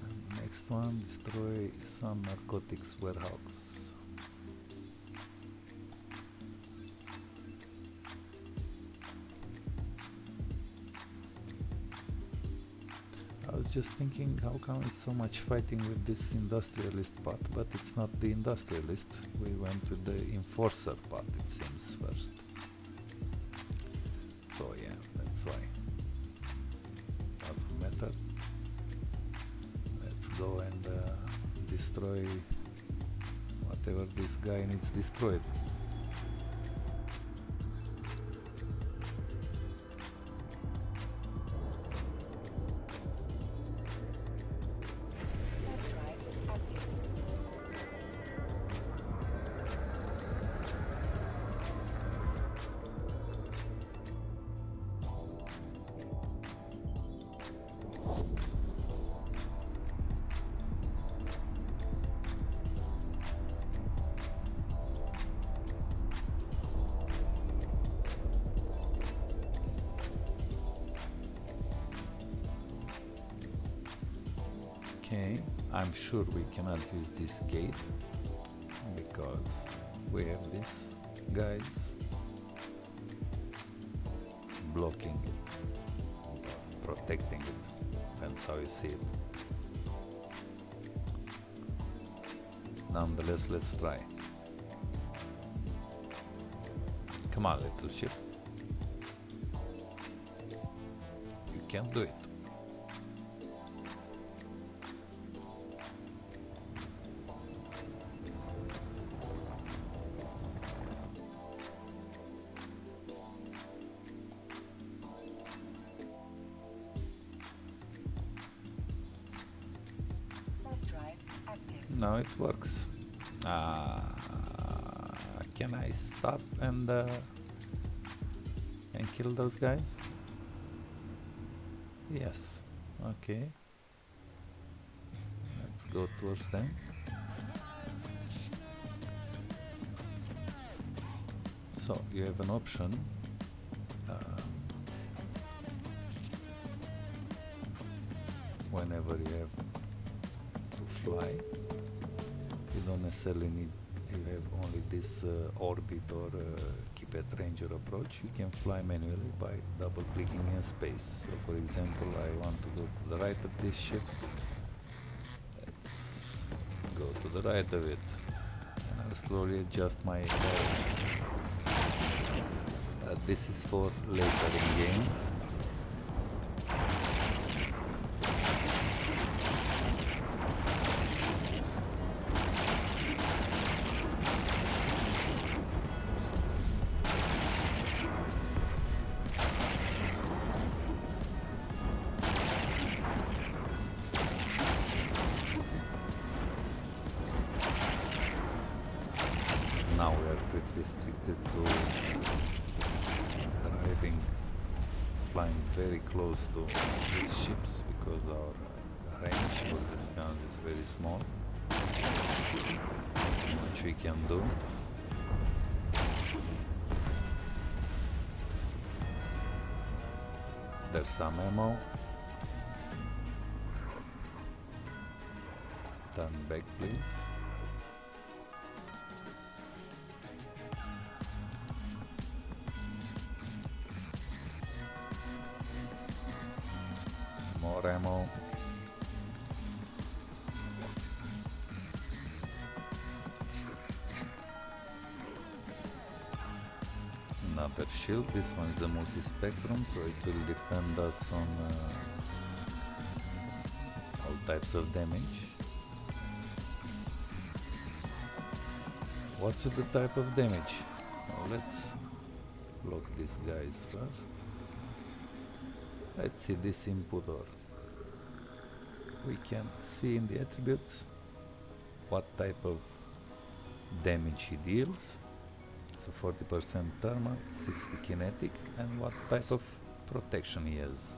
And next one, destroy some narcotics warehouse. I was just thinking, how come it's so much fighting with this industrialist part, but it's not the industrialist. We went to the enforcer part, it seems, first. So yeah, that's why. Doesn't matter. Let's go and destroy whatever this guy needs destroyed. Okay, I'm sure we cannot use this gate because we have these guys blocking it, protecting it. That's how you see it. Nonetheless, let's try. Come on, little ship. You can do it. Now it works. Can I stop and kill those guys? Yes. Okay. Let's go towards them. So you have an option. Whenever you have to fly, you don't necessarily need, you have only this orbit or keep at range or approach. You can fly manually by double clicking in space. So for example, I want to go to the right of this ship. Let's go to the right of it, and I'll slowly adjust my direction. This is for later in game. restricted to driving, flying very close to these ships because our range for this gun is very small. Which we can do. There's some ammo. Turn back, please. More ammo. Another shield. This one is a multi-spectrum, so it will defend us on all types of damage. What's with the type of damage? Well, let's lock these guys first. Let's see this input door. We can see in the attributes what type of damage he deals. So 40% thermal, 60 kinetic, and what type of protection he has.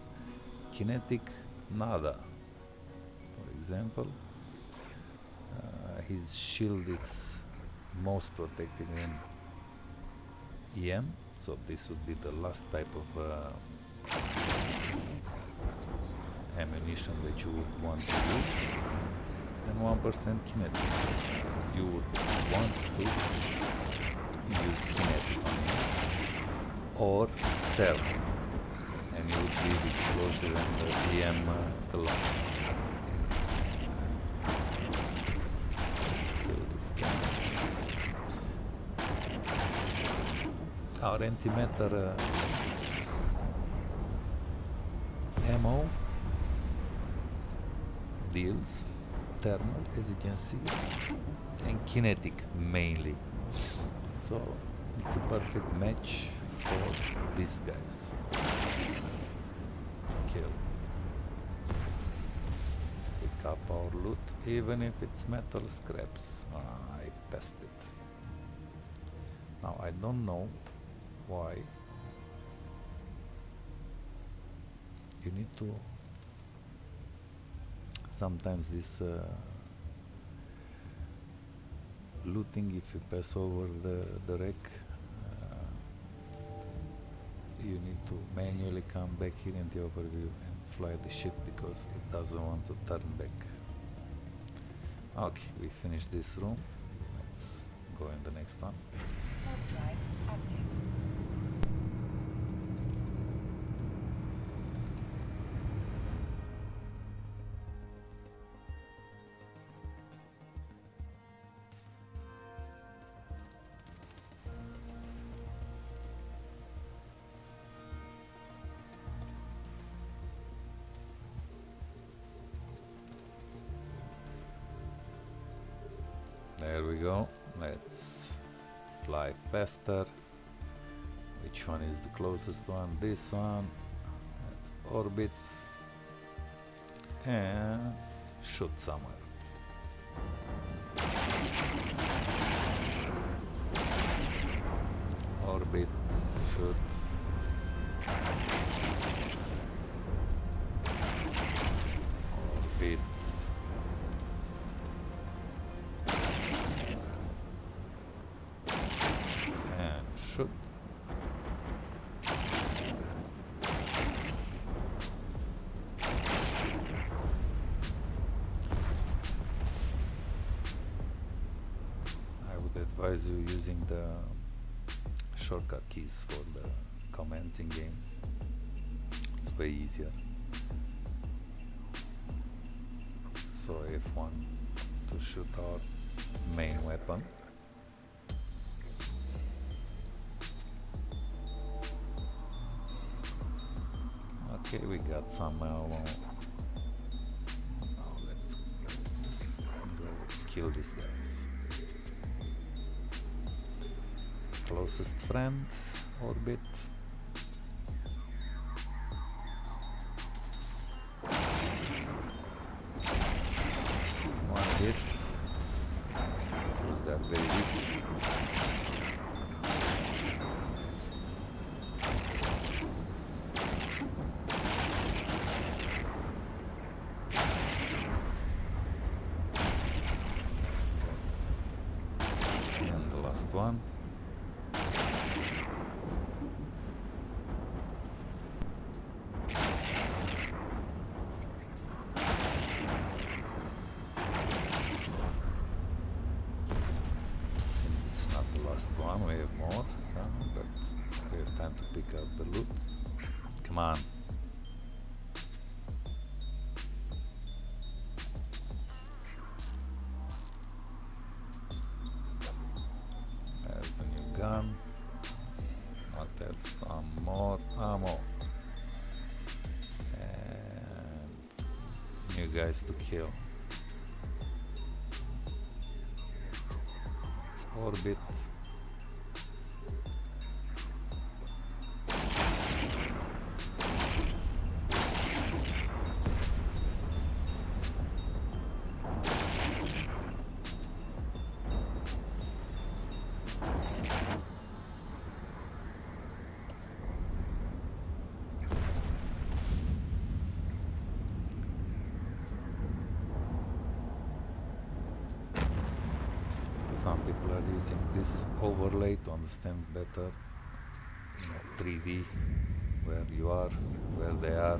Kinetic, nada. For example, his shield is most protected in EM, so this would be the last type of ammunition that you would want to use, and 1% kinetic. So you would want to use kinetic on it, or thermal, and you would leave explosive and the EM the last. Let's kill these guys. Our antimatter ammo deals thermal, as you can see, and kinetic mainly. So it's a perfect match for these guys. Kill. Let's pick up our loot, even if it's metal scraps. I passed it. Now I don't know why you need to sometimes this looting, if you pass over the wreck, you need to manually come back here in the overview and fly the ship because it doesn't want to turn back. Okay, we finished this room. Let's go in the next one. Overdrive active. There we go. Let's fly faster. Which one is the closest one? This one. Let's orbit and shoot somewhere. Orbit, shoot. Orbit. Shoot. I would advise you using the shortcut keys for the commands in game. It's way easier. So F1 to shoot our main weapon. Okay, we got some ammo. Now let's go kill these guys. Closest friend, orbit. One hit, because they're very weak. last one. Since it's not the last one, we have more, but we have time to pick up the loot. Come on. There's the new gun. What else? Some more ammo. And new guys to kill. It's orbit. Some people are using this overlay to understand better, 3D, where you are, where they are,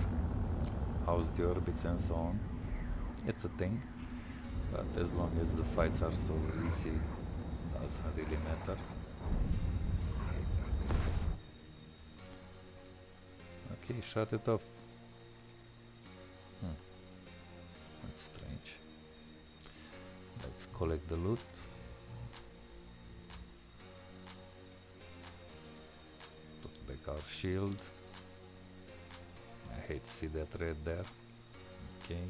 how's the orbits and so on. It's a thing, but as long as the fights are so easy, doesn't really matter. Okay, shut it off. That's strange. Let's collect the loot. Put back our shield. I hate to see that red there. Okay.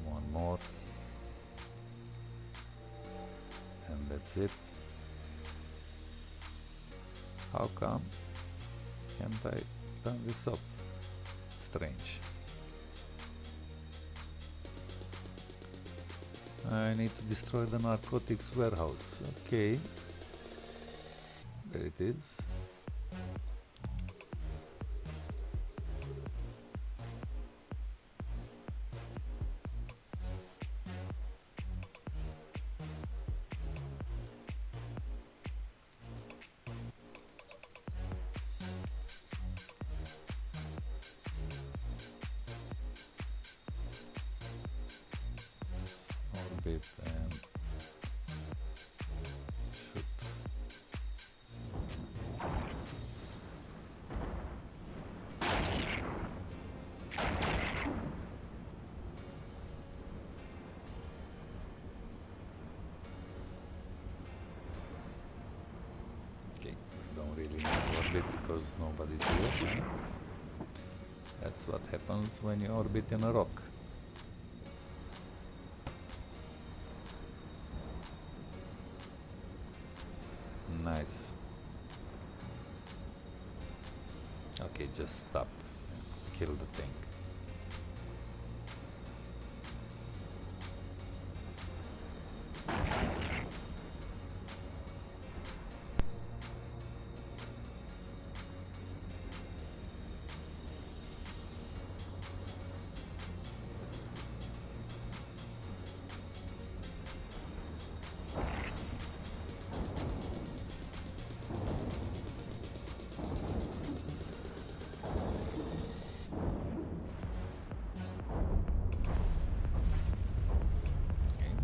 One more. And that's it. How come can't I turn this off? Strange. I need to destroy the narcotics warehouse. Okay. There it is. Orbit and shoot. Okay, we don't really need to orbit because nobody's here, right? That's what happens when you orbit in a rock. Nice. Okay, just stop and kill the thing.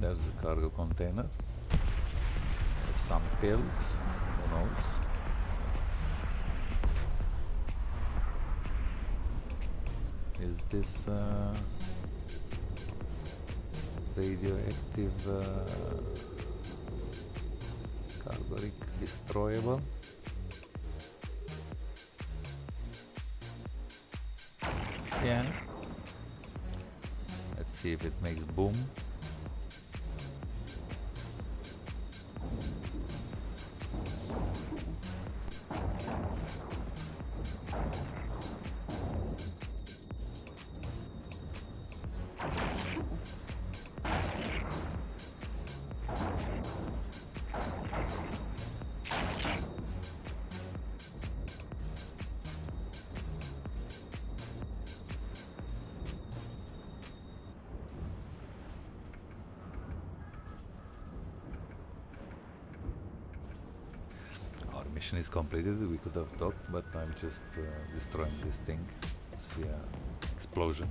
There's a cargo container with some pills, who knows. Is this radioactive carbonic destroyable? Yeah. Let's see if it makes boom. mission is completed. We could have docked, but I'm just destroying this thing. See an explosion.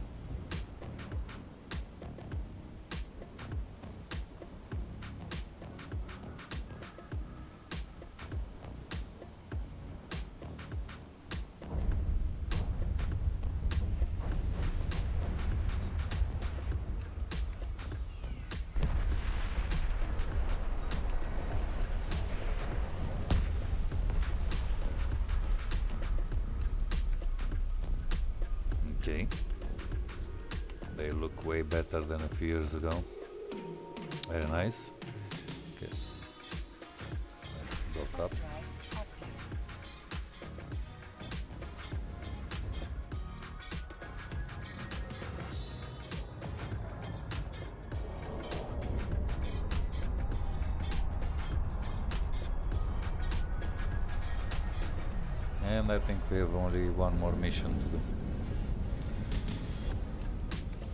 Okay, they look way better than a few years ago. Very nice. Okay, let's dock up. Drive active. And I think we have only one more mission to do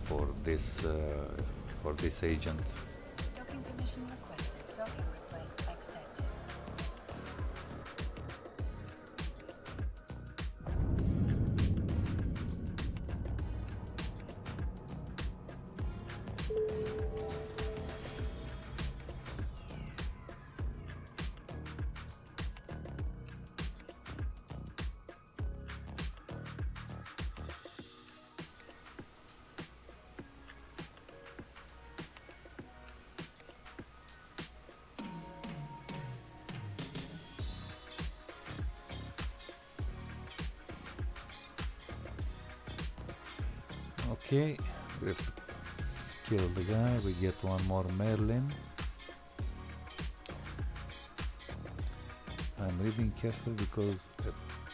for this agent. Docking permission requested. Docking request accepted. Okay, we have to kill the guy. We get one more Merlin. I'm reading carefully because at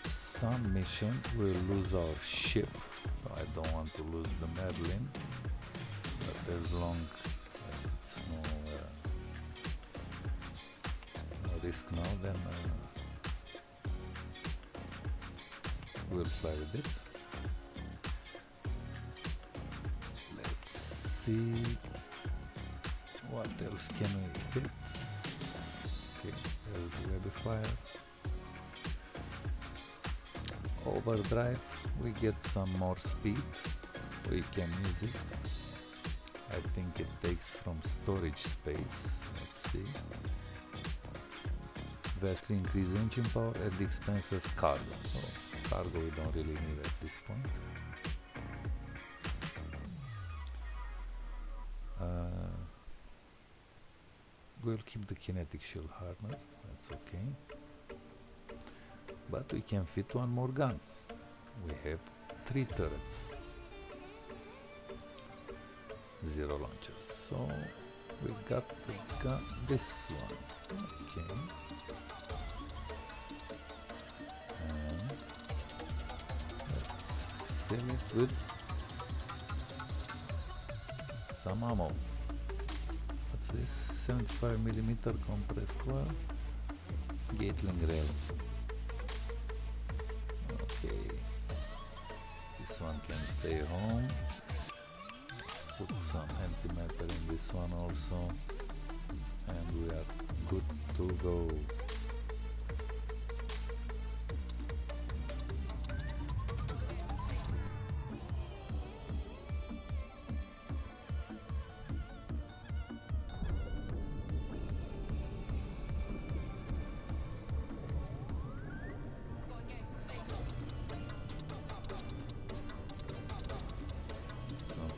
some mission we'll lose our ship. So I don't want to lose the Merlin. But as long as it's no risk now, then we'll fly with it. See what else can we fit. Okay, there's the web fire. Overdrive, we get some more speed. We can use it. I think it takes from storage space. Let's see. Vastly increase engine power at the expense of cargo. So cargo we don't really need at this point. We'll keep the kinetic shield hardener, that's okay. But we can fit one more gun. We have 3 turrets. 0 launchers. So we got the gun, this one. Okay. And let's fill it with some ammo. This 75mm compressed coil, Gatling rail. Okay, this one can stay home. Let's put some antimatter in this one also, and we are good to go.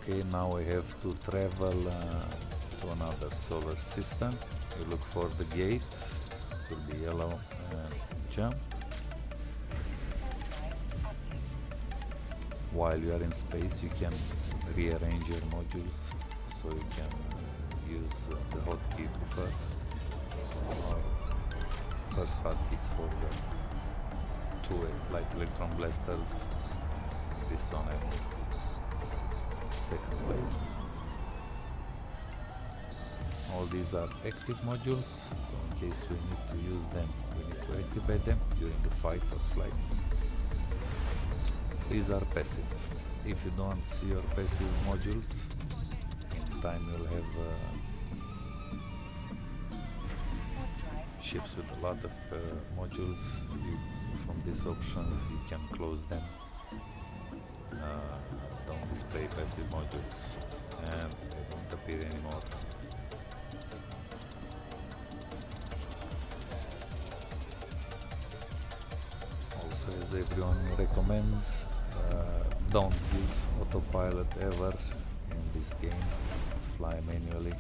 Okay, now we have to travel to another solar system. You look for the gate, it will be yellow, jump. While you are in space, you can rearrange your modules, so you can use the hotkey preferred. So first hotkeys for the 2 light electron blasters, this one at second place. All these are active modules, so in case we need to use them, we need to activate them during the fight or flight. These are passive. If you don't see your passive modules, in time you'll have ships with a lot of modules. From these options you can close them. Don't display passive modules, and they don't appear anymore. Also, as everyone recommends, don't use autopilot ever in this game. Just fly manually,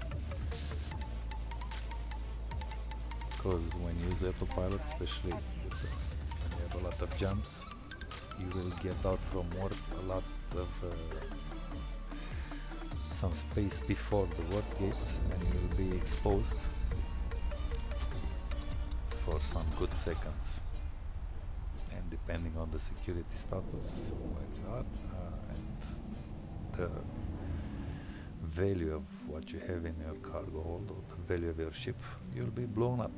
because when you use autopilot, especially when you have a lot of jumps, you will get out from warp a lot of some space before the warp gate, and you will be exposed for some good seconds. And depending on the security status where you are and the value of what you have in your cargo hold or the value of your ship, you'll be blown up.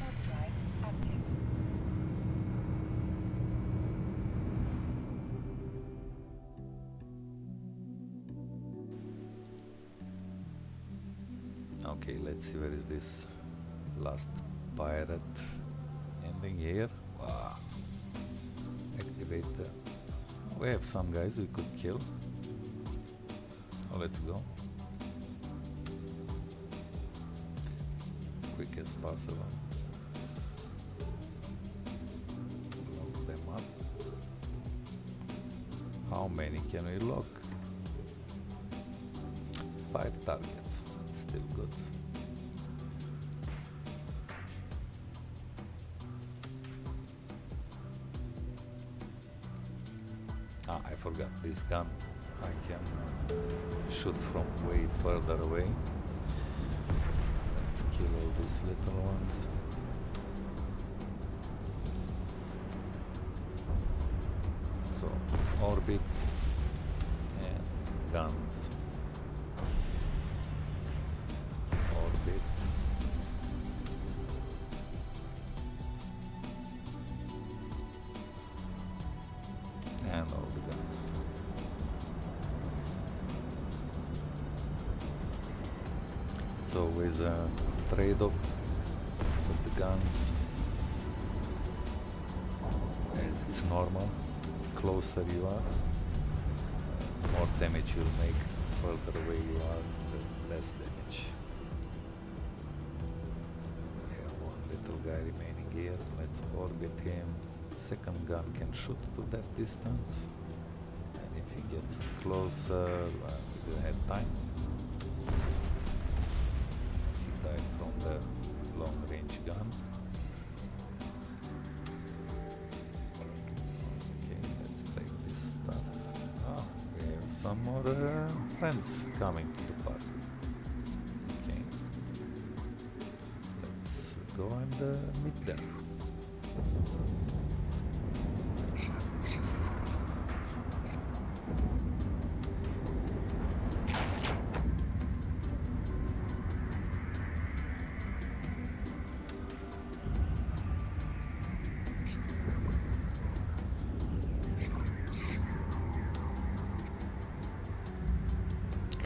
Warp drive active. Okay, let's see, where is this last pirate ending here? Wow. Activate the... We have some guys we could kill. Oh, let's go. Quick as possible. Lock them up. How many can we lock? 5 targets. That's still good. I forgot this gun. I can shoot from way further away. Let's kill all these little ones. So, orbit and guns. Orbit. And all the guns. It's always a trade-off with the guns. As it's normal, closer you are, more damage you'll make. Further away you are, the less damage. We have one little guy remaining here. Let's orbit him. Second gun can shoot to that distance, and if he gets closer, we don't have time. He died from the long range gun. Okay, let's take this stuff. Oh, we have some more friends coming to the party. Okay, let's go and meet them.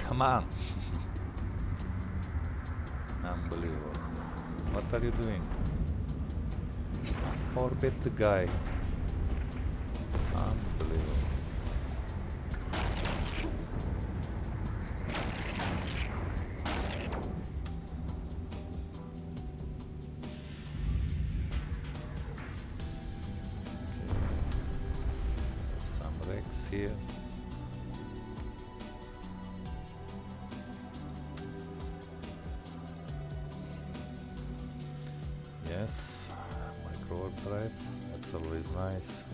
Come on! Unbelievable. What are you doing? Orbit the guy. Unbelievable. Okay. Some wrecks here. Yes, micro warp drive, that's always nice.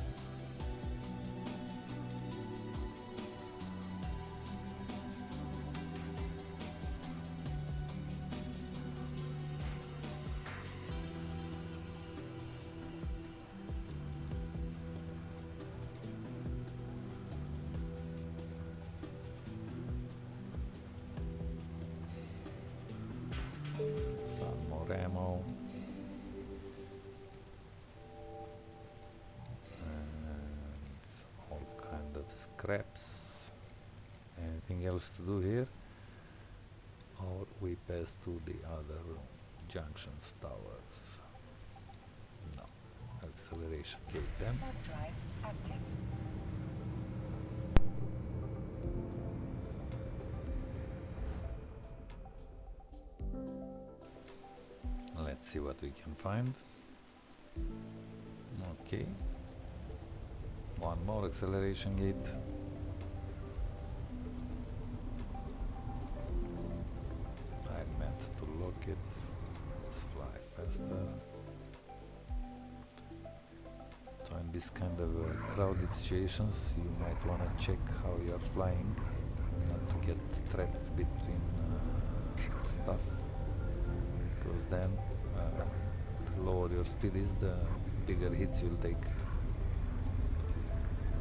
Some more ammo. Scraps. Anything else to do here? or we pass to the other junctions towers. No. Acceleration gate then. Warp drive active. Let's see what we can find. Okay. One more acceleration gate. I meant to lock it. Let's fly faster. So in this kind of crowded situations, you might want to check how you're flying, not to get trapped between stuff, because then the lower your speed is, the bigger hits you'll take.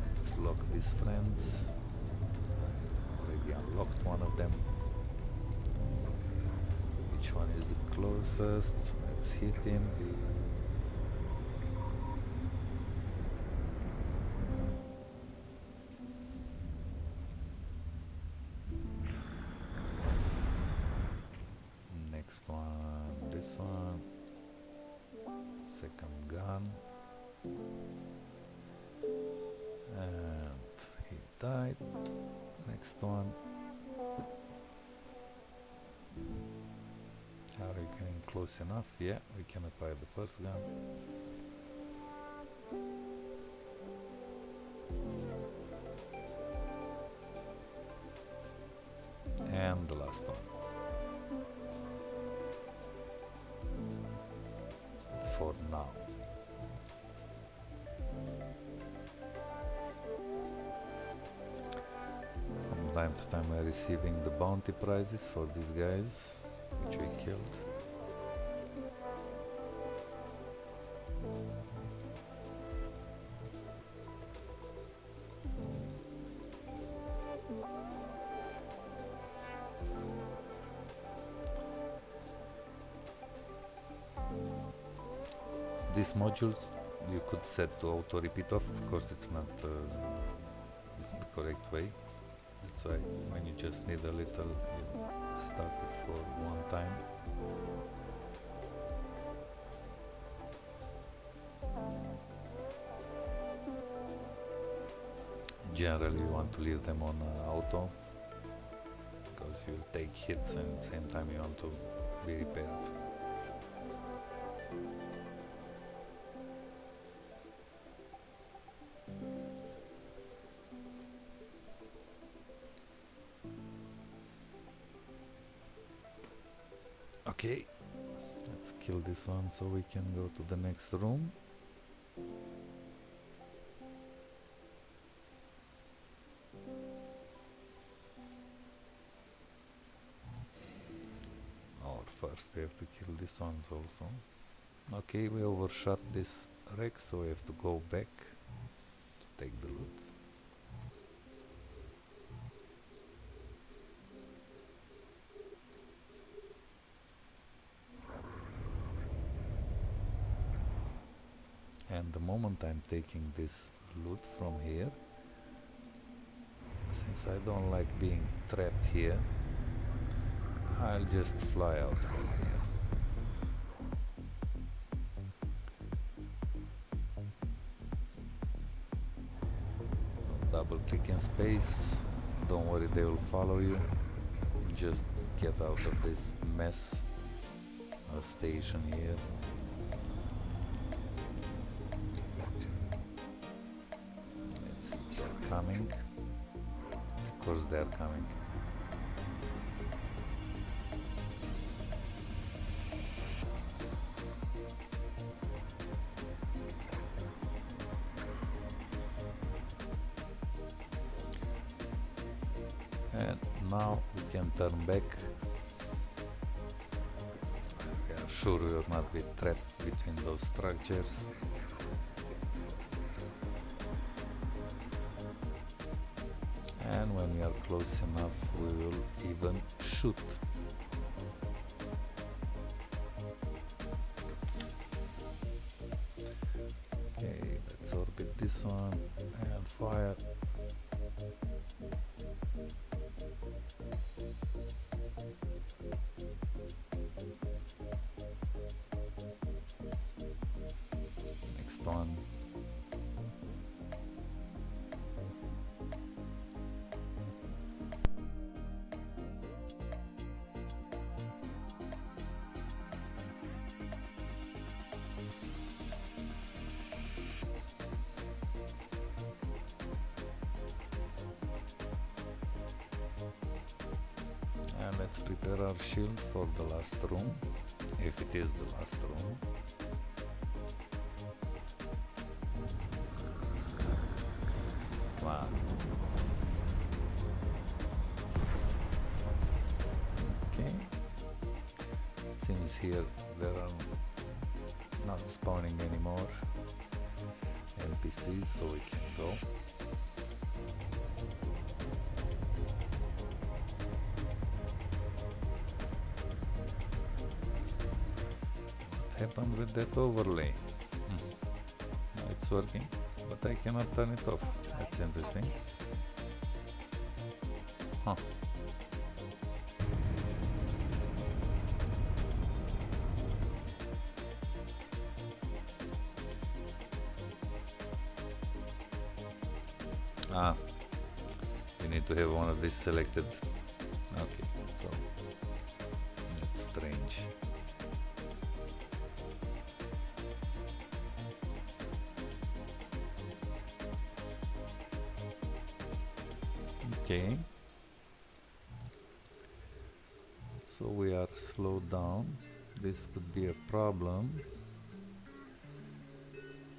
Let's lock these friends. I already unlocked one of them. Which one is the closest? Let's hit him. Next one, this one. Second gun. And he died. Next one. Are we getting close enough? Yeah, we can apply the first gun. And the last one. For now. From time to time we're receiving the bounty prizes for these guys, which we killed. These modules you could set to auto repeat off. Of course it's not the correct way. That's why when you just need a little, you start it for one time. Generally you want to leave them on auto, because you take hits and at the same time you want to be repaired. Okay, let's kill this one so we can go to the next room. Or first we have to kill these ones also. Okay, we overshot this wreck, so we have to go back to take the loot. And the moment I'm taking this loot from here, since I don't like being trapped here, I'll just fly out from here. Double click in space, don't worry, they will follow you. Just get out of this mess of station here. Let's see, they're coming. Of course they're coming. And now we can turn back. We are sure we will not be trapped between those structures. And when we are close enough, we will even shoot. Okay, let's orbit this one and fire. one. And let's prepare our shield for the last room, if it is the last room. Wow. Okay. Seems here there are not spawning anymore NPCs, so we can go. Happened with that overlay? Now it's working, but I cannot turn it off. That's interesting. Huh. Ah, you need to have one of these selected. Okay, so that's strange. Okay, so we are slowed down. This could be a problem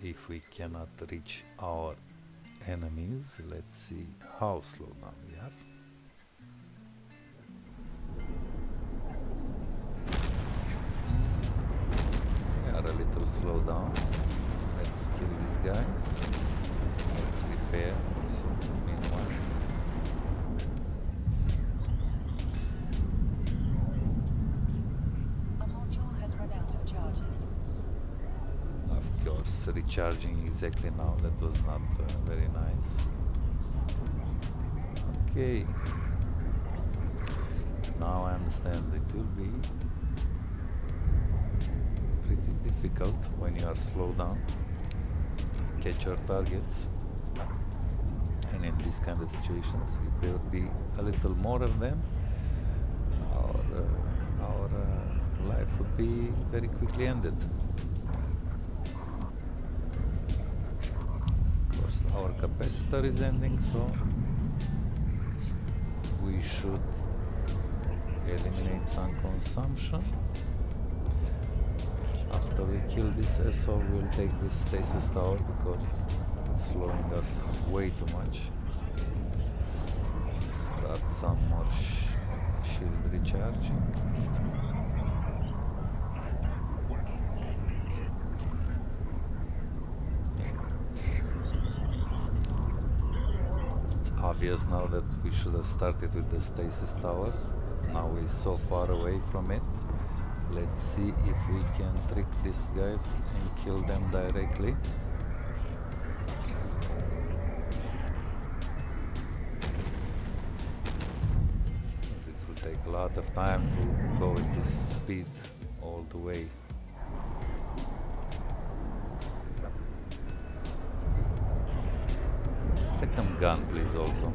if we cannot reach our enemies. Let's see how slowed down we are. We are a little slowed down. Let's kill these guys. Let's repair also meanwhile. Of course, recharging exactly now, that was not very nice. Okay, now I understand it will be pretty difficult when you are slowed down to catch your targets, and in these kind of situations it will be a little more of them. Our life would be very quickly ended. Our capacitor is ending, so we should eliminate some consumption. After we kill this SO, we'll take this stasis tower because it's slowing us way too much. Start some more shield recharging. Obvious now that we should have started with the stasis tower. Now we're so far away from it. Let's see if we can trick these guys and kill them directly. It will take a lot of time to go with this speed all the way. Second gun, please, also.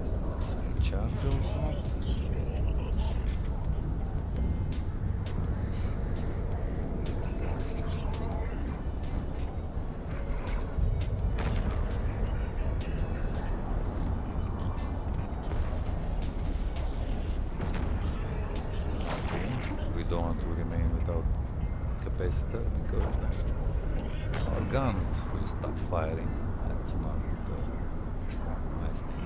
Let's recharge also. Okay, we don't want to remain without capacitor because then our guns will stop firing. That's not a nice thing.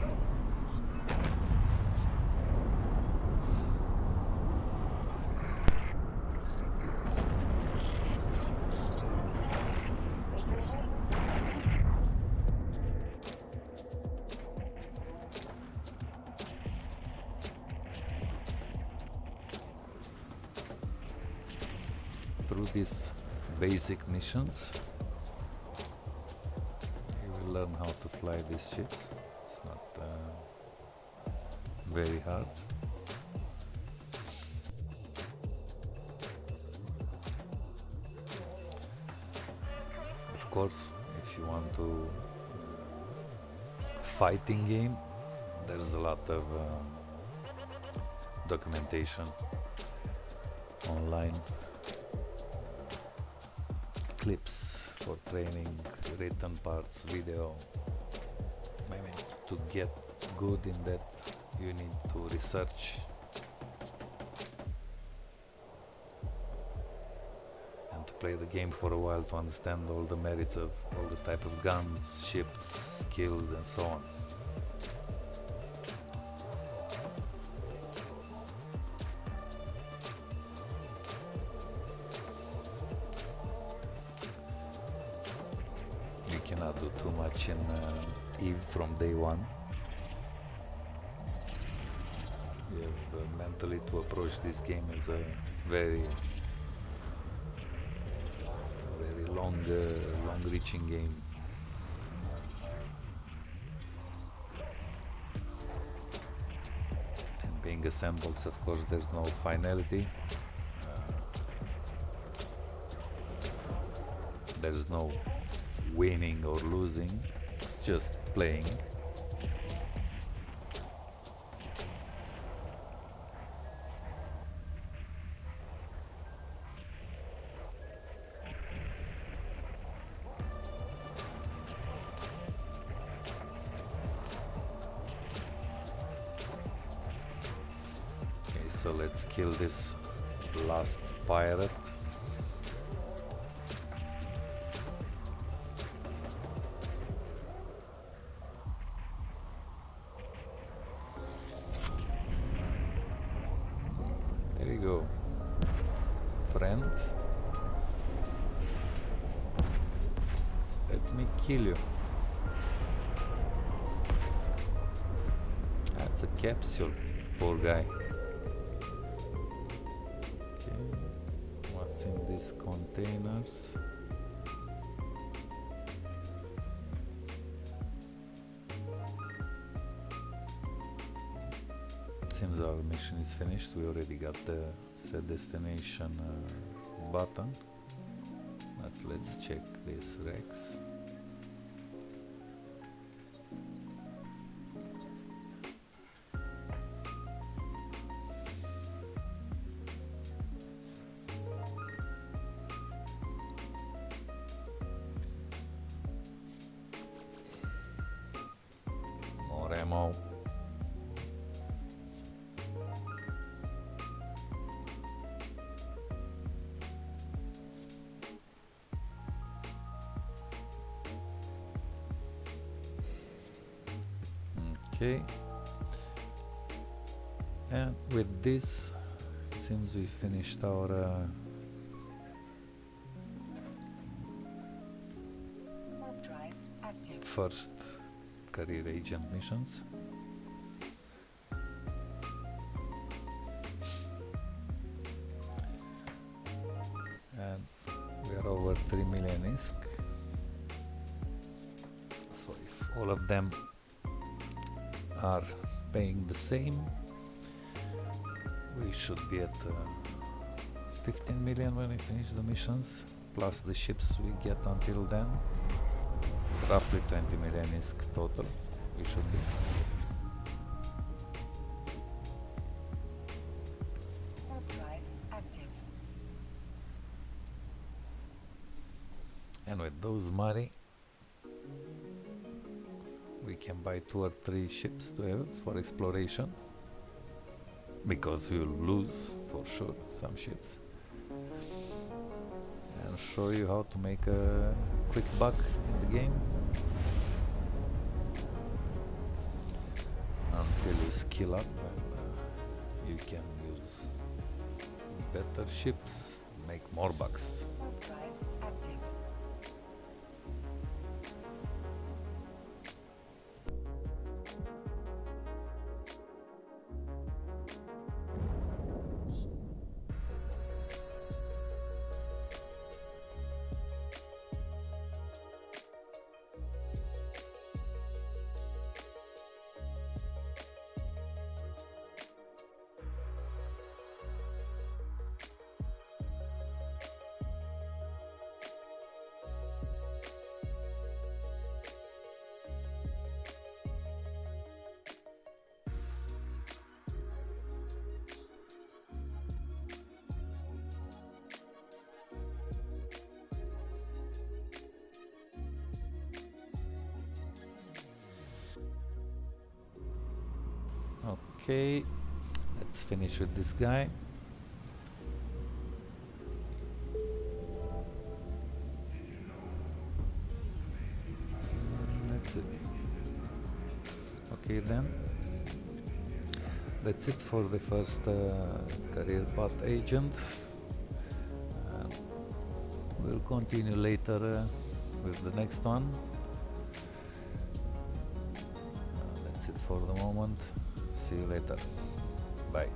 Through these basic missions, you will learn how to fly these ships. It's not very hard. course, if you want to fighting game, there's a lot of documentation online, clips for training, written parts, video. I mean, to get good in that, you need to research and to play the game for a while to understand all the merits of all the type of guns, ships, skills, and so on. You cannot do too much in EVE from day one. You have mentally to approach this game as a very long-reaching game. And being a sandbox, of course, there's no finality. There's no winning or losing. It's just playing. So let's kill this last pirate. There you go, friend. Let me kill you. That's a capsule, poor guy. What's in these containers? Seems our mission is finished. We already got the set destination button. But let's check this Rex. More ammo. Okay, and with this, it seems we finished our Warp drive active. first career agent missions. And we are over 3 million ISK. So if all of them are paying the same, we should be at 15 million when we finish the missions, plus the ships we get until then. Roughly 20 million ISK total we should be. Warp drive active. And with those money, we can buy 2 or 3 ships to have for exploration, because we will lose for sure some ships, and show you how to make a quick buck in the game until you skill up and you can use better ships, make more bucks. Warp drive active. Okay, let's finish with this guy. That's it. Okay then. That's it for the first career path agent. We'll continue later with the next one. That's it for the moment. See you later. Bye.